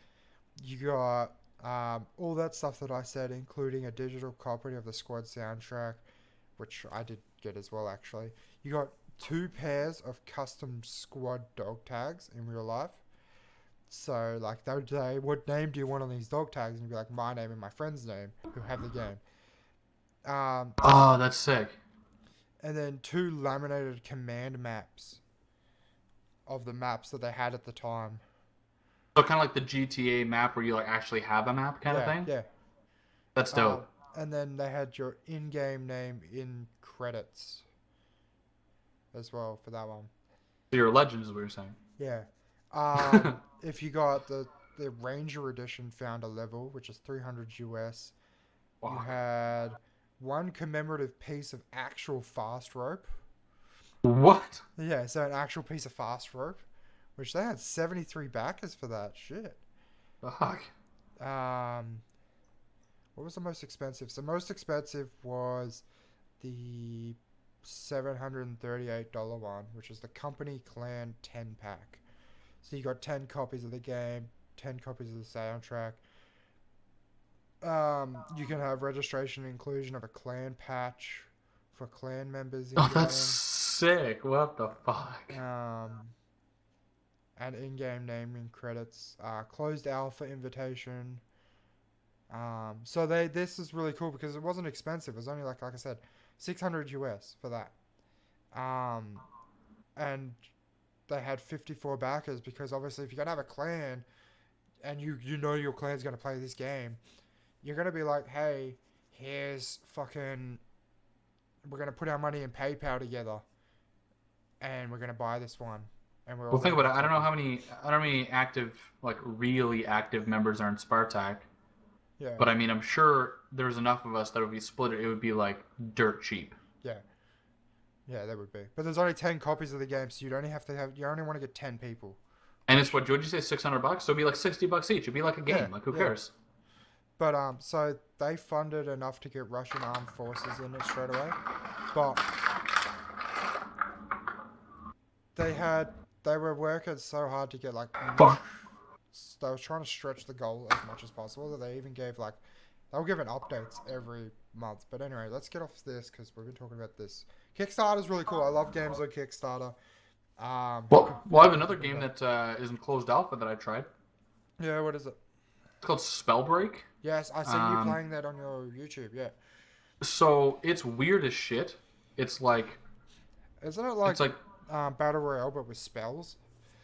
You got all that stuff that I said, including a digital copy of the Squad soundtrack, which I did get as well, actually. You got 2 pairs of custom Squad dog tags in real life. So, like, they would say, what name do you want on these dog tags? And you'd be like, my name and my friend's name, who have the game. Oh, that's sick. And then 2 laminated command maps of the maps that they had at the time. So kind of like the GTA map where you like actually have a map kind of thing. Yeah. That's dope. And then they had your in-game name in credits as well for that one. So you're a legend, is what you're saying. Yeah. If you got the Ranger Edition founder level, which is 300 US, you Wow. had 1 commemorative piece of actual fast rope. What? Yeah, so an actual piece of fast rope, which they had 73 backers for that shit. Fuck. What was the most expensive? So most expensive was the $738 one, which is the Company Clan 10 pack. So you got 10 copies of the game, 10 copies of the soundtrack. You can have registration and inclusion of a clan patch for clan members in Oh, game. that's sick. What the fuck? And in-game naming credits, closed alpha invitation. So this is really cool because it wasn't expensive. It was only like I said, 600 US for that. And they had 54 backers because obviously if you're gonna have a clan, and you know your clan's gonna play this game, you're gonna be like, hey, here's fucking, we're gonna put our money in PayPal together, and we're gonna buy this one. And we're Well, think about it. I don't know how many active, like really active members are in Spartak. Yeah. But I mean, I'm sure there's enough of us that if we split it, it would be like dirt cheap. Yeah. Yeah, there would be. But there's only 10 copies of the game, so you only want to get 10 people. And it's what would you say, $600? So it'd be like $60 each. It'd be like a game. Yeah, Like who yeah. cares? But so they funded enough to get Russian armed forces in it straight away. But they were working so hard to get like Fuck. they were trying to stretch the goal as much as possible that they even gave like they were giving updates every month. But anyway, let's get off this because we've been talking about this. Kickstarter's really cool. I love games on Kickstarter. Well, I have another game that is in closed alpha that I tried. Yeah, what is it? It's called Spellbreak. Yes, I seen you playing that on your YouTube. Yeah. So it's weird as shit. It's like Isn't it like it's like Battle Royale but with spells?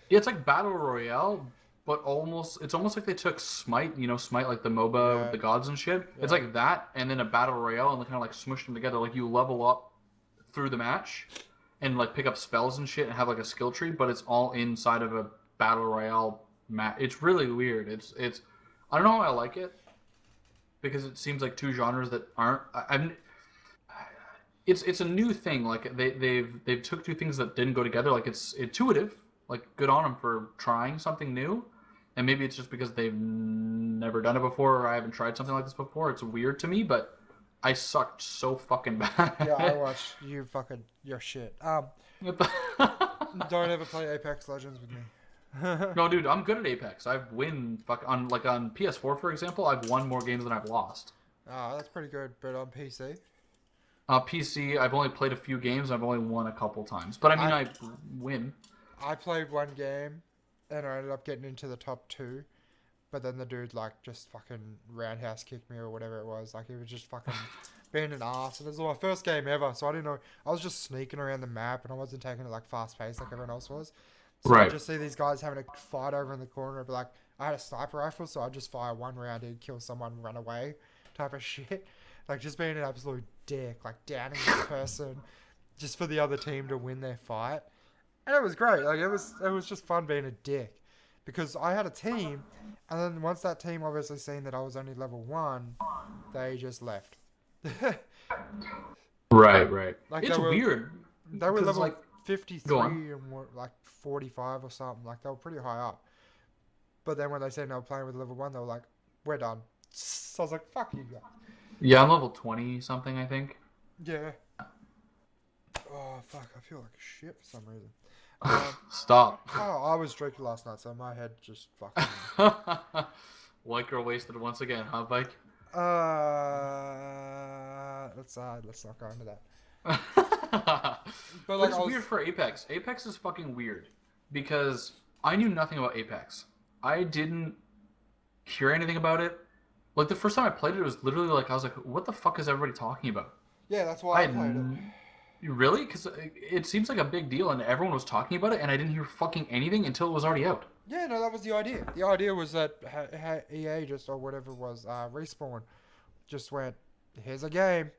yeah, it's like Battle Royale, but it's almost like they took Smite, Smite like the MOBA with the gods and shit. Yeah. It's like that, and then a Battle Royale, and they kind of like smushed them together. Like you level up through the match, and like pick up spells and shit, and have like a skill tree, but it's all inside of a Battle Royale match. It's really weird. It's I don't know how I like it because it seems like two genres that aren't. It's a new thing. Like they've took two things that didn't go together. Like it's intuitive. Like good on them for trying something new. And maybe it's just because they've never done it before, or I haven't tried something like this before. It's weird to me, but I sucked so fucking bad. Yeah, I watched you fucking your shit. Don't ever play Apex Legends with me. No, dude, I'm good at Apex. I've on PS4, for example. I've won more games than I've lost. Oh, that's pretty good. But on PC? PC, I've only played a few games. I've only won a couple times, but I mean, I win. I played one game, and I ended up getting into the top 2. But then the dude like just fucking roundhouse kicked me or whatever it was. Like he was just fucking being an ass. And it was my first game ever, so I didn't know. I was just sneaking around the map, and I wasn't taking it like fast paced like everyone else was. So Right. I just see these guys having a fight over in the corner. But like I had a sniper rifle, so I just fire one round and kill someone, and run away, type of shit. Like just being an absolute dick, like downing this person, just for the other team to win their fight. And it was great. Like it was just fun being a dick. Because I had a team, and then once that team obviously seen that I was only level 1, they just left. Right. Like It's weird. They were level like 53 and were like 45 or something. Like they were pretty high up. But then when they said they were playing with level 1, they were like, "We're done." So I was like, "Fuck you guys." Yeah, I'm level 20 something, I think. Yeah. Oh fuck! I feel like shit for some reason. Stop. Oh, I was drinking last night, so my head just fucking. White girl wasted once again, huh, Vike? Let's not go into that. But like, it's weird for Apex. Apex is fucking weird because I knew nothing about Apex. I didn't hear anything about it. Like the first time I played it, it was literally like I was like, "What the fuck is everybody talking about?" Yeah, that's why I played it. Really? Because it seems like a big deal, and everyone was talking about it, and I didn't hear fucking anything until it was already out. Yeah, no, that was the idea. The idea was that EA just, or whatever it was, Respawn, just went, "Here's a game."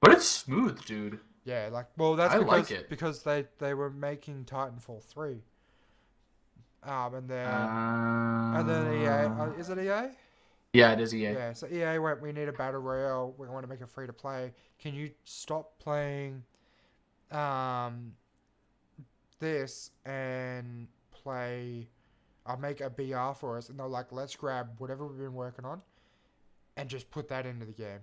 But it's smooth, dude. Yeah, like, well, that's I because like it. because they were making Titanfall 3. And then EA, is it EA? Yeah, it is EA. Yeah, so EA went, "We need a battle royale. We want to make it free to play. Can you stop playing this and play make a BR for us?" And they're like, "Let's grab whatever we've been working on and just put that into the game."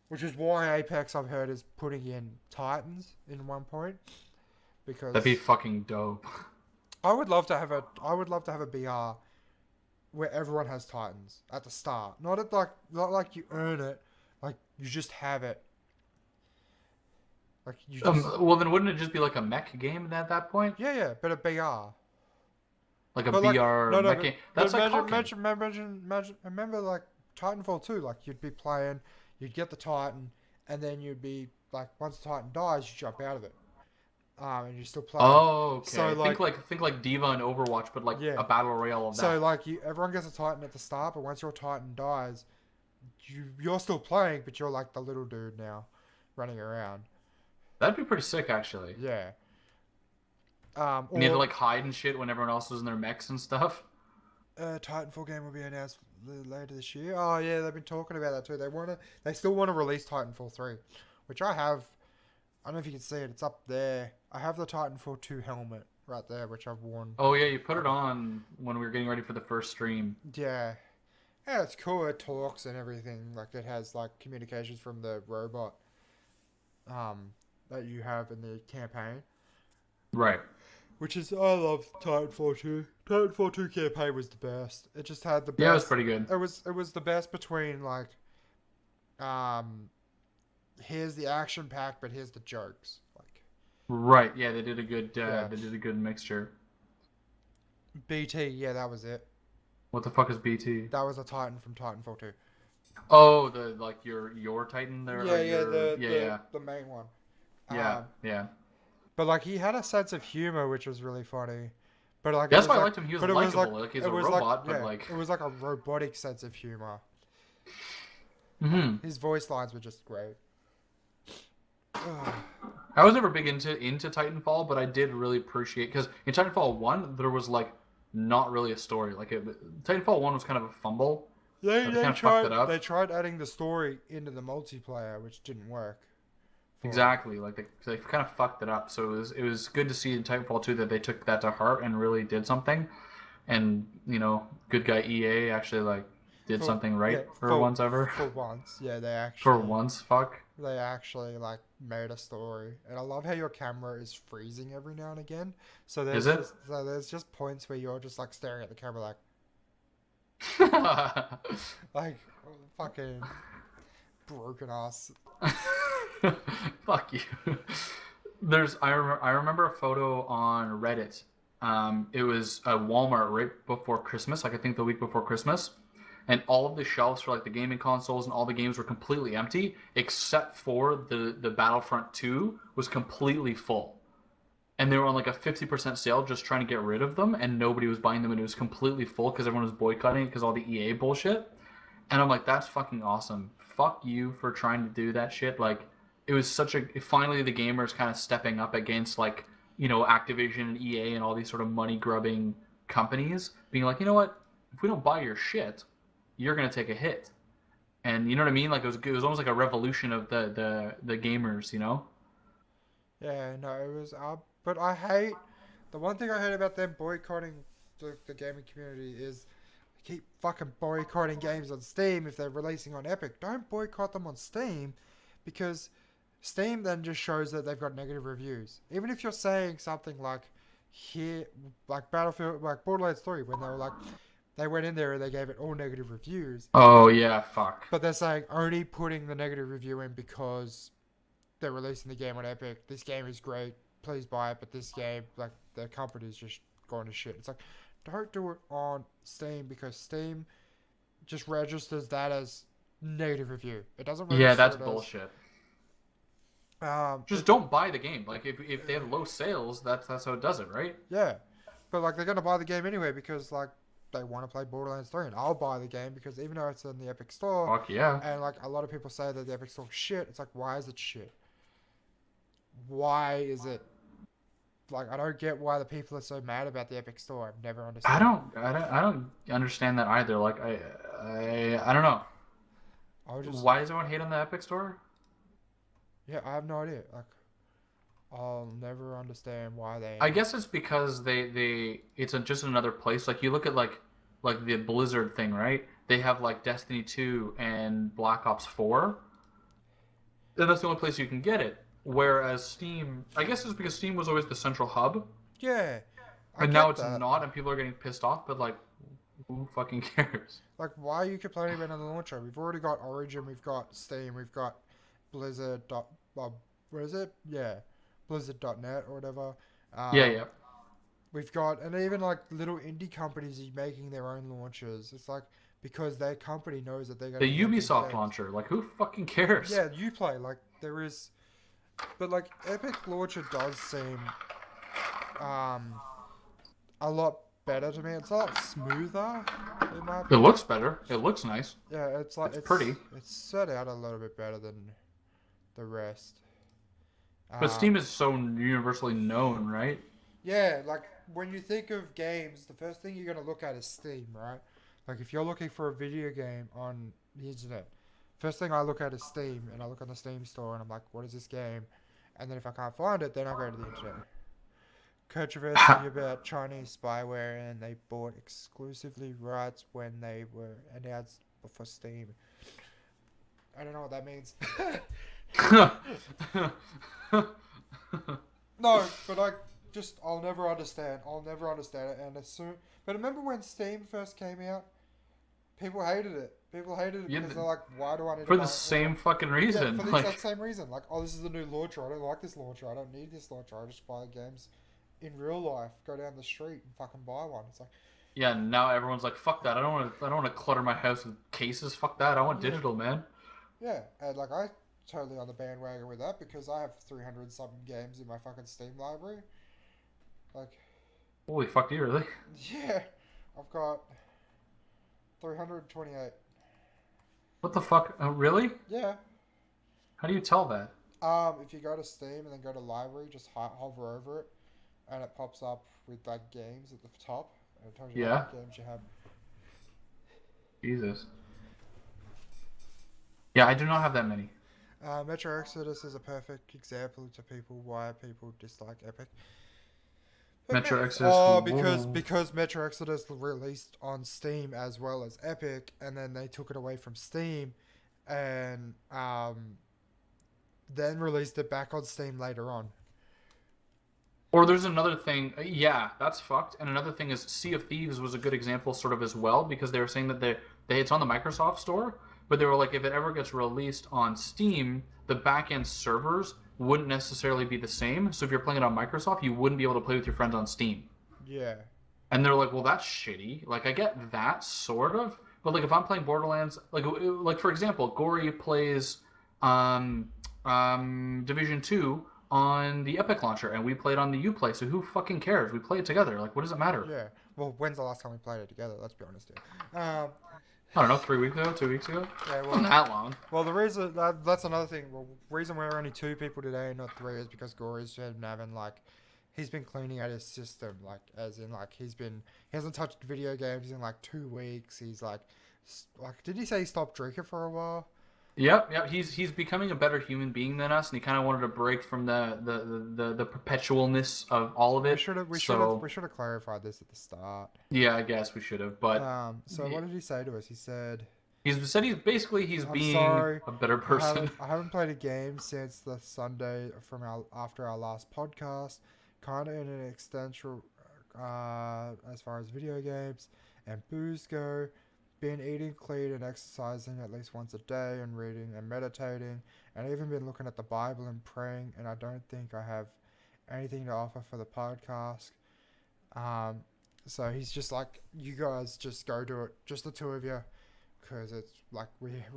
Which is why Apex, I've heard, is putting in Titans in one point, because That'd be fucking dope. I would love to have a BR where everyone has Titans at the start. Not like you earn it, like you just have it. Like you just Well, then wouldn't it just be like a mech game at that point? yeah, but a BR. Like a But BR mech game? That's like remember like Titanfall 2, like you'd be playing, you'd get the Titan, and then you'd be like, once the Titan dies, you jump out of it. And you still play. Oh, okay. So, think like Diva and Overwatch, but like a battle royale of that. So like everyone gets a Titan at the start, but once your Titan dies, you're still playing, but you're like the little dude now, running around. That'd be pretty sick, actually. Yeah. You need to like hide and shit when everyone else is in their mechs and stuff. Titanfall game will be announced later this year. Oh yeah, they've been talking about that too. They still want to release Titanfall 3, which I have. I don't know if you can see it. It's up there. I have the Titanfall 2 helmet right there, which I've worn. Oh yeah, you put it on when we were getting ready for the first stream. Yeah. Yeah, it's cool. It talks and everything. Like, it has, like, communications from the robot that you have in the campaign. Right. Which is, I love Titanfall 2. Titanfall 2 campaign was the best. It just had the best. Yeah, it was pretty good. It was the best between, like, here's the action pack, but here's the jokes. Like, Right. Yeah, they did a good. Yeah. They did a good mixture. BT, yeah, that was it. What the fuck is BT? That was a Titan from Titanfall 2. Oh, the like your Titan there. Yeah, or yeah, your, the main one. yeah, yeah. But like he had a sense of humor, which was really funny. But like That's it was why I like, liked him. He was but it was likable. Like he's it a was robot, like, but like. it was like a robotic sense of humor. Hmm. His voice lines were just great. I was never big into Titanfall, but I did really appreciate because in Titanfall 1 there was like not really a story. Like Titanfall 1 was kind of a fumble. They kind of fucked it up. tried adding the story into the multiplayer, which didn't work. Exactly, like they kind of fucked it up. So it was good to see in Titanfall 2 that they took that to heart and really did something. And you know, good guy EA actually like did something right for once ever. For once, yeah, they actually. For once, fuck. They actually like made a story, and I love how your camera is freezing every now and again. So there's just points where you're just like staring at the camera like fucking broken ass. Fuck you. I remember a photo on Reddit. It was a Walmart right before Christmas, like I think the week before Christmas. And all of the shelves for like the gaming consoles and all the games were completely empty, except for the Battlefront 2 was completely full. And they were on like a 50% sale, just trying to get rid of them, and nobody was buying them, and it was completely full because everyone was boycotting it because all the EA bullshit. And I'm like, that's fucking awesome. Fuck you for trying to do that shit. Like, it was finally the gamers kind of stepping up against like, you know, Activision and EA and all these sort of money grubbing companies being like, you know what? If we don't buy your shit, you're gonna take a hit. And you know what I mean? Like it was almost like a revolution of the gamers, you know? Yeah, no, it was. But I hate the one thing I heard about them boycotting the gaming community is they keep fucking boycotting games on Steam if they're releasing on Epic. Don't boycott them on Steam, because Steam then just shows that they've got negative reviews. Even if you're saying something like here, like Battlefield, like Borderlands 3, when they were like. They went in there and they gave it all negative reviews. Oh, yeah, fuck. But they're saying only putting the negative review in because they're releasing the game on Epic. This game is great. Please buy it. But this game, like, the company's just going to shit. It's like, don't do it on Steam because Steam just registers that as negative review. It doesn't register. Yeah, that's bullshit. Just it, don't buy the game. Like, if they have low sales, that's how it does it, right? Yeah. But, like, they're going to buy the game anyway because, like, they want to play Borderlands 3, and I'll buy the game because even though it's in the Epic Store, fuck yeah, and like a lot of people say that the Epic Store shit, it's like, why is it shit? Why is it like, I don't get why the people are so mad about the Epic Store. I've never understood. I don't understand that either. Like I don't know. Why does everyone hate on the Epic Store? Yeah, I have no idea. Like, I'll never understand why they. I guess it's because it's just another place. Like you look at like the Blizzard thing, right? They have like Destiny 2 and Black Ops 4. And that's the only place you can get it. Whereas Steam, I guess it's because Steam was always the central hub. Yeah. And now it's not, and people are getting pissed off. But like, who fucking cares? Like, why are you complaining about the launcher? We've already got Origin, we've got Steam, we've got Blizzard. What is it? Yeah. Blizzard.net or whatever. Yeah. We've got, and even like little indie companies are making their own launchers. It's like, because their company knows that they're going to the Ubisoft launcher. Like, who fucking cares? Yeah, Uplay. Like, there is, but like Epic launcher does seem a lot better to me. It's a lot smoother. It looks better. It looks nice. Yeah, it's like it's pretty. It's set out a little bit better than the rest. But Steam is so universally known, right? Yeah, like when you think of games, the first thing you're going to look at is Steam, right? Like if you're looking for a video game on the internet, first thing I look at is Steam, and I look on the Steam store and I'm like, what is this game? And then if I can't find it, then I go to the internet. Controversy about Chinese spyware, and they bought exclusively rights when they were announced for Steam. I don't know what that means. No, but I'll never understand. I'll never understand it. And as soon, but remember when Steam first came out? People hated it. People hated it because they're like, why do I need For to the same fucking Yeah, reason. for the Like, exact same reason. Like, oh, this is the new launcher. I don't like this launcher. I don't need this launcher. I just buy games in real life. Go down the street and fucking buy one. It's like, yeah, now everyone's like, fuck that. I don't want to clutter my house with cases. Fuck that. I want digital, man. yeah, and like I totally on the bandwagon with that because I have 300 something games in my fucking Steam library. Like, Holy fuck, do you really? yeah, I've got 328. What the fuck? Really? Yeah. How do you tell that? If you go to Steam and then go to library, just hover over it, and it pops up with like games at the top, and it tells you how many games you have. Jesus. Yeah, I do not have that many. Metro Exodus is a perfect example to people why people dislike Epic. Metro Exodus. Oh, because Metro Exodus released on Steam as well as Epic, and then they took it away from Steam, and then released it back on Steam later on. Or there's another thing. Yeah, that's fucked. And another thing is Sea of Thieves was a good example sort of as well, because they were saying that it's on the Microsoft Store, but they were like, if it ever gets released on Steam, the back-end servers wouldn't necessarily be the same. So if you're playing it on Microsoft, you wouldn't be able to play with your friends on Steam. Yeah. And they're like, well, that's shitty. Like, I get that, sort of. But, like, if I'm playing Borderlands... Like for example, Gory plays Division 2 on the Epic launcher, and we played on the Uplay, so who fucking cares? We play it together. Like, what does it matter? Yeah. Well, when's the last time we played it together? Let's be honest here. I don't know, 3 weeks ago, 2 weeks ago? Yeah, well, Not that long. Well, the reason that's another thing. Well, reason we're only 2 people today, not 3, is because Gory's been having he's been cleaning out his system, as in he hasn't touched video games in 2 weeks. He's did he say he stopped drinking for a while? Yep. He's becoming a better human being than us, and he kind of wanted to break from the perpetualness of all of it. We should have clarified this at the start. Yeah, I guess we should have. But so what did he say to us? He said he's being sorry, a better person. I haven't played a game since the Sunday after our last podcast. Kind of in an existential as far as video games and booze go. Been eating clean and exercising at least once a day, and reading and meditating, and even been looking at the Bible and praying, and I don't think I have anything to offer for the podcast. So he's just like, you guys just go do it, just the 2 of you, because it's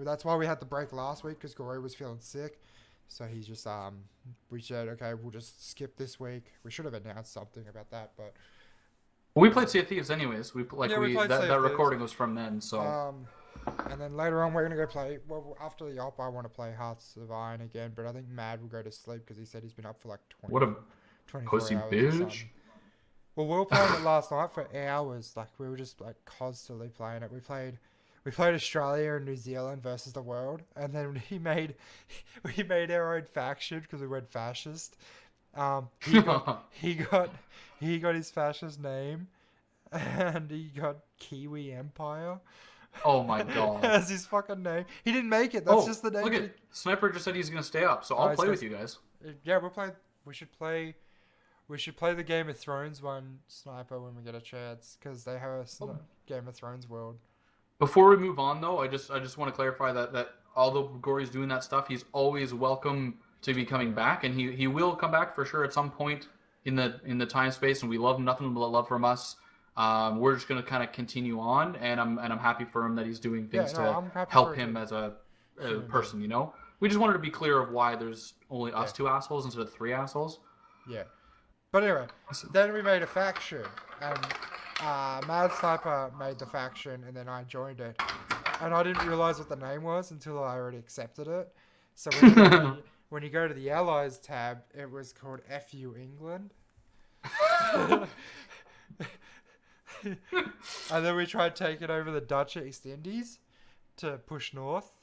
that's why we had the break last week, because Gory was feeling sick. So he's just we said, okay, we'll just skip this week. We should have announced something about that, but we played Sea of Thieves anyways. We played that recording was from then. So and then later on we're gonna go play. Well, after the op, I want to play Hearts of Iron again, but I think Mad will go to sleep because he said he's been up for 20. What a 24 pussy hours bitch. Well, we were playing it last night for hours. We were just constantly playing it. We played Australia and New Zealand versus the world, and then we made our own faction because we went fascist. He got his fascist name, and he got Kiwi Empire. Oh my god! As his fucking name. He didn't make it. That's just the name. Look at Sniper just said he's gonna stay up, so I'll play with you guys. Yeah, we should play the Game of Thrones one, Sniper, when we get a chance, because they have a Game of Thrones world. Before we move on, though, I just want to clarify that although Gory's doing that stuff, he's always welcome to be coming back, and he will come back for sure at some point in the time space, and we love him, nothing but love from us. We're just gonna kind of continue on, and I'm happy for him that he's doing things to help him as a person. You know, we just wanted to be clear of why there's only us 2 assholes instead of 3 assholes. Yeah, but anyway, then we made a faction, and Mad Sniper made the faction, and then I joined it, and I didn't realize what the name was until I already accepted it. So when you go to the Allies tab, it was called FU England. And then we tried taking over the Dutch East Indies to push north.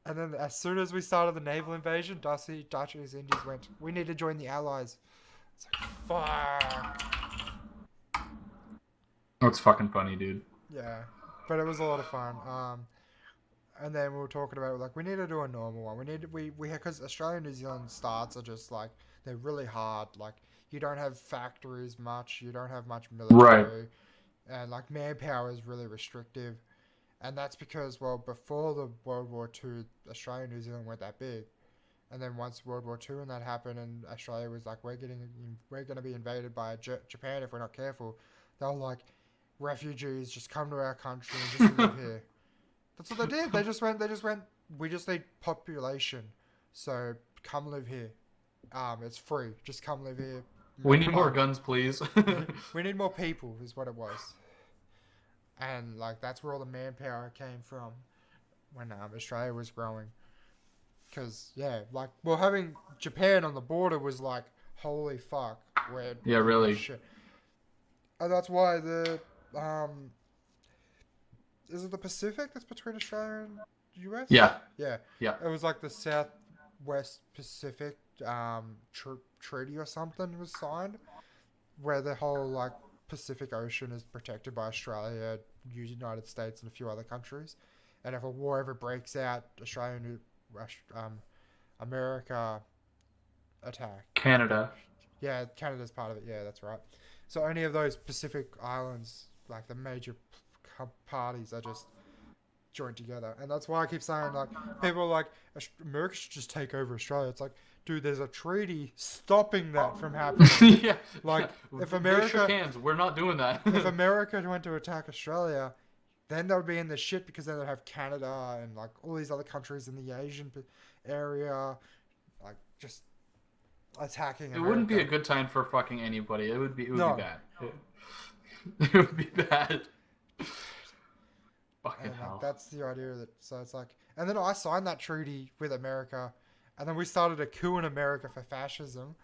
And then as soon as we started the naval invasion, Dutch East Indies went, we need to join the Allies. It's like, fuck. That's fucking funny, dude. Yeah, but it was a lot of fun. And then we were talking about like we need to do a normal one. We because Australia and New Zealand starts are just like they're really hard. Like you don't have factories much, you don't have much military, and like manpower is really restrictive. And that's because well before the World War Two, Australia and New Zealand weren't that big. And then once World War Two and that happened, and Australia was like we're going to be invaded by Japan if we're not careful. They were like refugees just come to our country and just live here. That's what they did. They just went. We just need population, so come live here. It's free. Just come live here. We need more guns, please. We need more people, is what it was. And like that's where all the manpower came from when Australia was growing. Because yeah, like well, having Japan on the border was like holy fuck. Yeah, really. Shit. And that's why is it the Pacific that's between Australia and US? Yeah. Yeah. Yeah. It was like the Southwest Pacific treaty or something was signed, where the whole like Pacific Ocean is protected by Australia, United States, and a few other countries. And if a war ever breaks out, Australia and America attack. Canada. Yeah, Canada's part of it. Yeah, that's right. So any of those Pacific islands, like the major parties, are just joined together, and that's why I keep saying like people are like America should just take over Australia. It's like, dude, there's a treaty stopping that from happening. Yeah. Like if They America shook hands. We're not doing that. if America went to attack Australia, then they would be in the shit because then they'd have Canada and like all these other countries in the Asian area, like just attacking America. It wouldn't be a good time for fucking anybody. It would be No. be bad. It would be bad. Fucking And hell. like, that's the idea that so it's like, and then I signed that treaty with America, and then we started a coup in America for fascism,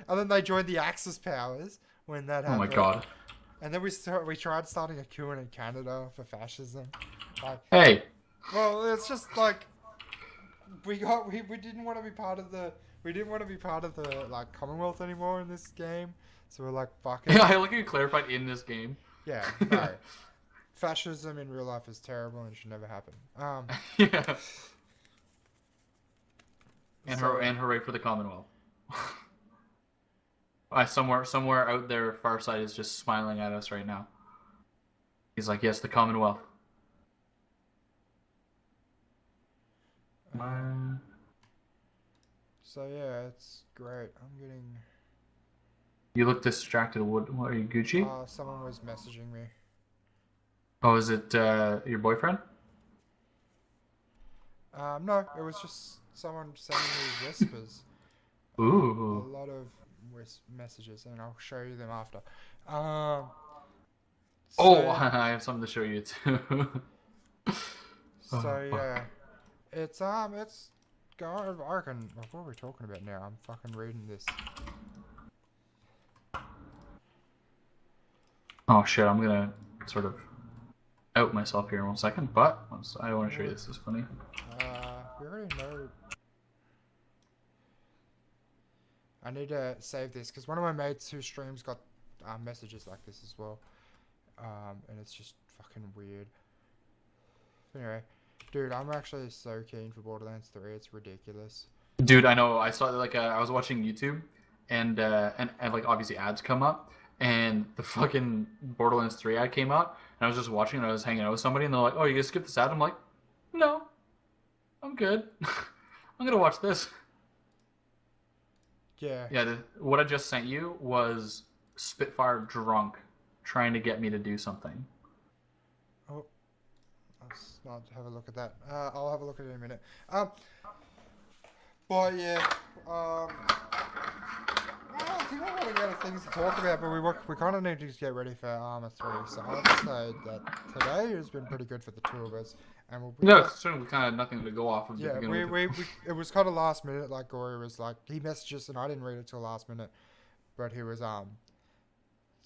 and then they joined the Axis powers when that happened. Oh my god. And then we tried starting a coup in Canada for fascism. Like, Hey. well, it's just like we didn't want to be part of the like Commonwealth anymore in this game, so we're like fuck it. I like you clarified in this game. Yeah, no. Fascism in real life is terrible and should never happen. Yeah. And So- and hooray for the Commonwealth. Somewhere out there, Farside is just smiling at us right now. He's like, yes, the Commonwealth. So yeah, it's great. I'm getting. You look distracted. What are you, Gucci? Someone was messaging me. Oh, is it your boyfriend? No, it was just someone sending me whispers. A Ooh. lot of messages, and I'll show you them after. Oh, So, I have something to show you too. so yeah, it's going. I reckon. What are we talking about now? I'm fucking reading this. Oh shit! I'm gonna sort of out myself here in 1 second, but I want to show you this. Is funny. We already know. I need to save this because one of my mates who streams got messages like this as well, and it's just fucking weird. Anyway, dude, I'm actually so keen for Borderlands 3. It's ridiculous. Dude, I know. I saw like I was watching YouTube, and like obviously ads come up, and the fucking Borderlands 3 ad came out, and I was just watching, and I was hanging out with somebody, and they're like, "Oh, you gonna skip this ad?" I'm like, "No, I'm good. I'm gonna watch this." Yeah. Yeah, what I just sent you was Spitfire drunk, trying to get me to do something. Oh, let's not have a look at that. I'll have a look at it in a minute. But yeah, I think we're running out of things to talk about, but we kind of need to get ready for Armor 3. So I'd say that today has been pretty good for the two of us, and we'll be No, it's certainly kind of nothing to go off of. yeah, to begin with. it was kind of last minute. Like Gory was like, he messaged us and I didn't read it till last minute, but he was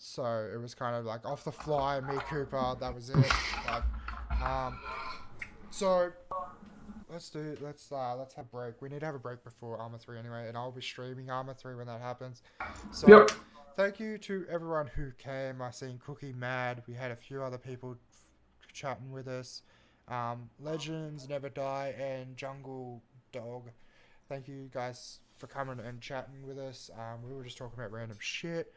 so it was kind of like off the fly. Me Cooper, that was it. Like so let's have a break. We need to have a break before Armor 3 anyway, and I'll be streaming Armor 3 when that happens. So, Yep. thank you to everyone who came. I seen Cookie Mad. We had a few other people chatting with us. Legends, Never Die, and Jungle Dog. Thank you guys for coming and chatting with us. We were just talking about random shit.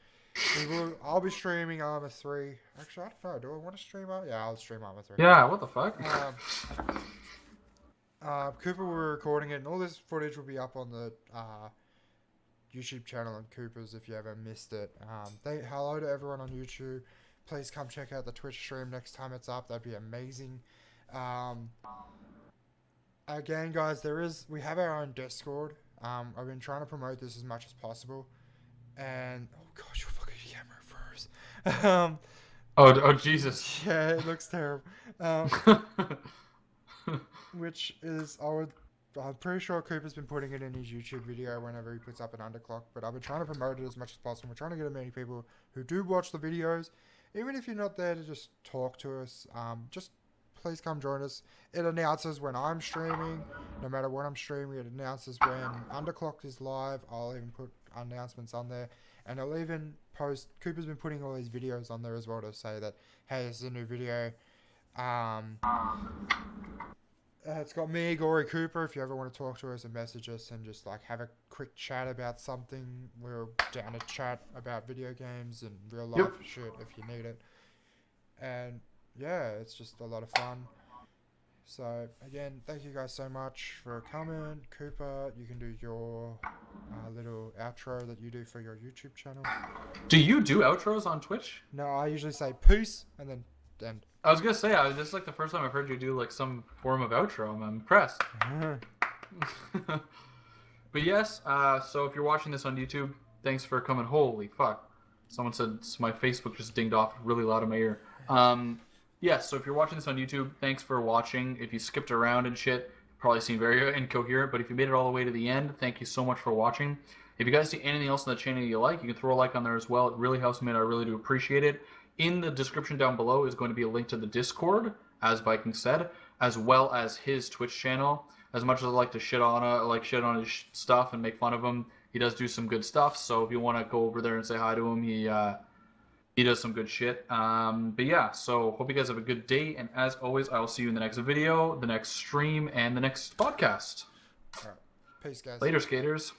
I'll be streaming Armor 3. Actually, I don't know. Do I want to stream Armor? Yeah, I'll stream Armor 3. Yeah, what the fuck? Cooper will be recording it, and all this footage will be up on the YouTube channel on Cooper's if you ever missed it. Hello to everyone on YouTube. Please come check out the Twitch stream next time it's up. That'd be amazing. Again, guys, we have our own Discord. I've been trying to promote this as much as possible. And oh gosh, your fucking camera froze. Oh Jesus. Yeah, it looks terrible. Which is I'm pretty sure Cooper's been putting it in his YouTube video whenever he puts up an UnderClocked, but I've been trying to promote it as much as possible. We're trying to get as many people who do watch the videos, even if you're not there to just talk to us. Just please come join us. It announces when I'm streaming, no matter what I'm streaming. It announces when UnderClocked is live. I'll even put announcements on there, and I'll even post. Cooper's been putting all these videos on there as well to say that, hey, this is a new video. It's got me, Gory Cooper. If you ever want to talk to us and message us and just like have a quick chat about something, we're down to chat about video games and real life shit if you need it. And yeah, it's just a lot of fun. So again, thank you guys so much for coming. Cooper, you can do your little outro that you do for your YouTube channel. Do you do outros on Twitch? No, I usually say peace and then end. I was gonna say, this is like the first time I've heard you do like some form of outro. I'm impressed. But yes, so if you're watching this on YouTube, thanks for coming. Holy fuck. Someone said my Facebook just dinged off really loud in my ear. Yes, so if you're watching this on YouTube, thanks for watching. If you skipped around and shit, probably seemed very incoherent, but if you made it all the way to the end, thank you so much for watching. If you guys see anything else on the channel you like, you can throw a like on there as well. It really helps me and I really do appreciate it. In the description down below is going to be a link to the Discord, as Viking said, as well as his Twitch channel. As much as I like to shit on his stuff and make fun of him, he does do some good stuff. So if you want to go over there and say hi to him, he does some good shit. But yeah, so hope you guys have a good day. And as always, I will see you in the next video, the next stream, and the next podcast. All right. Peace, guys. Later, skaters.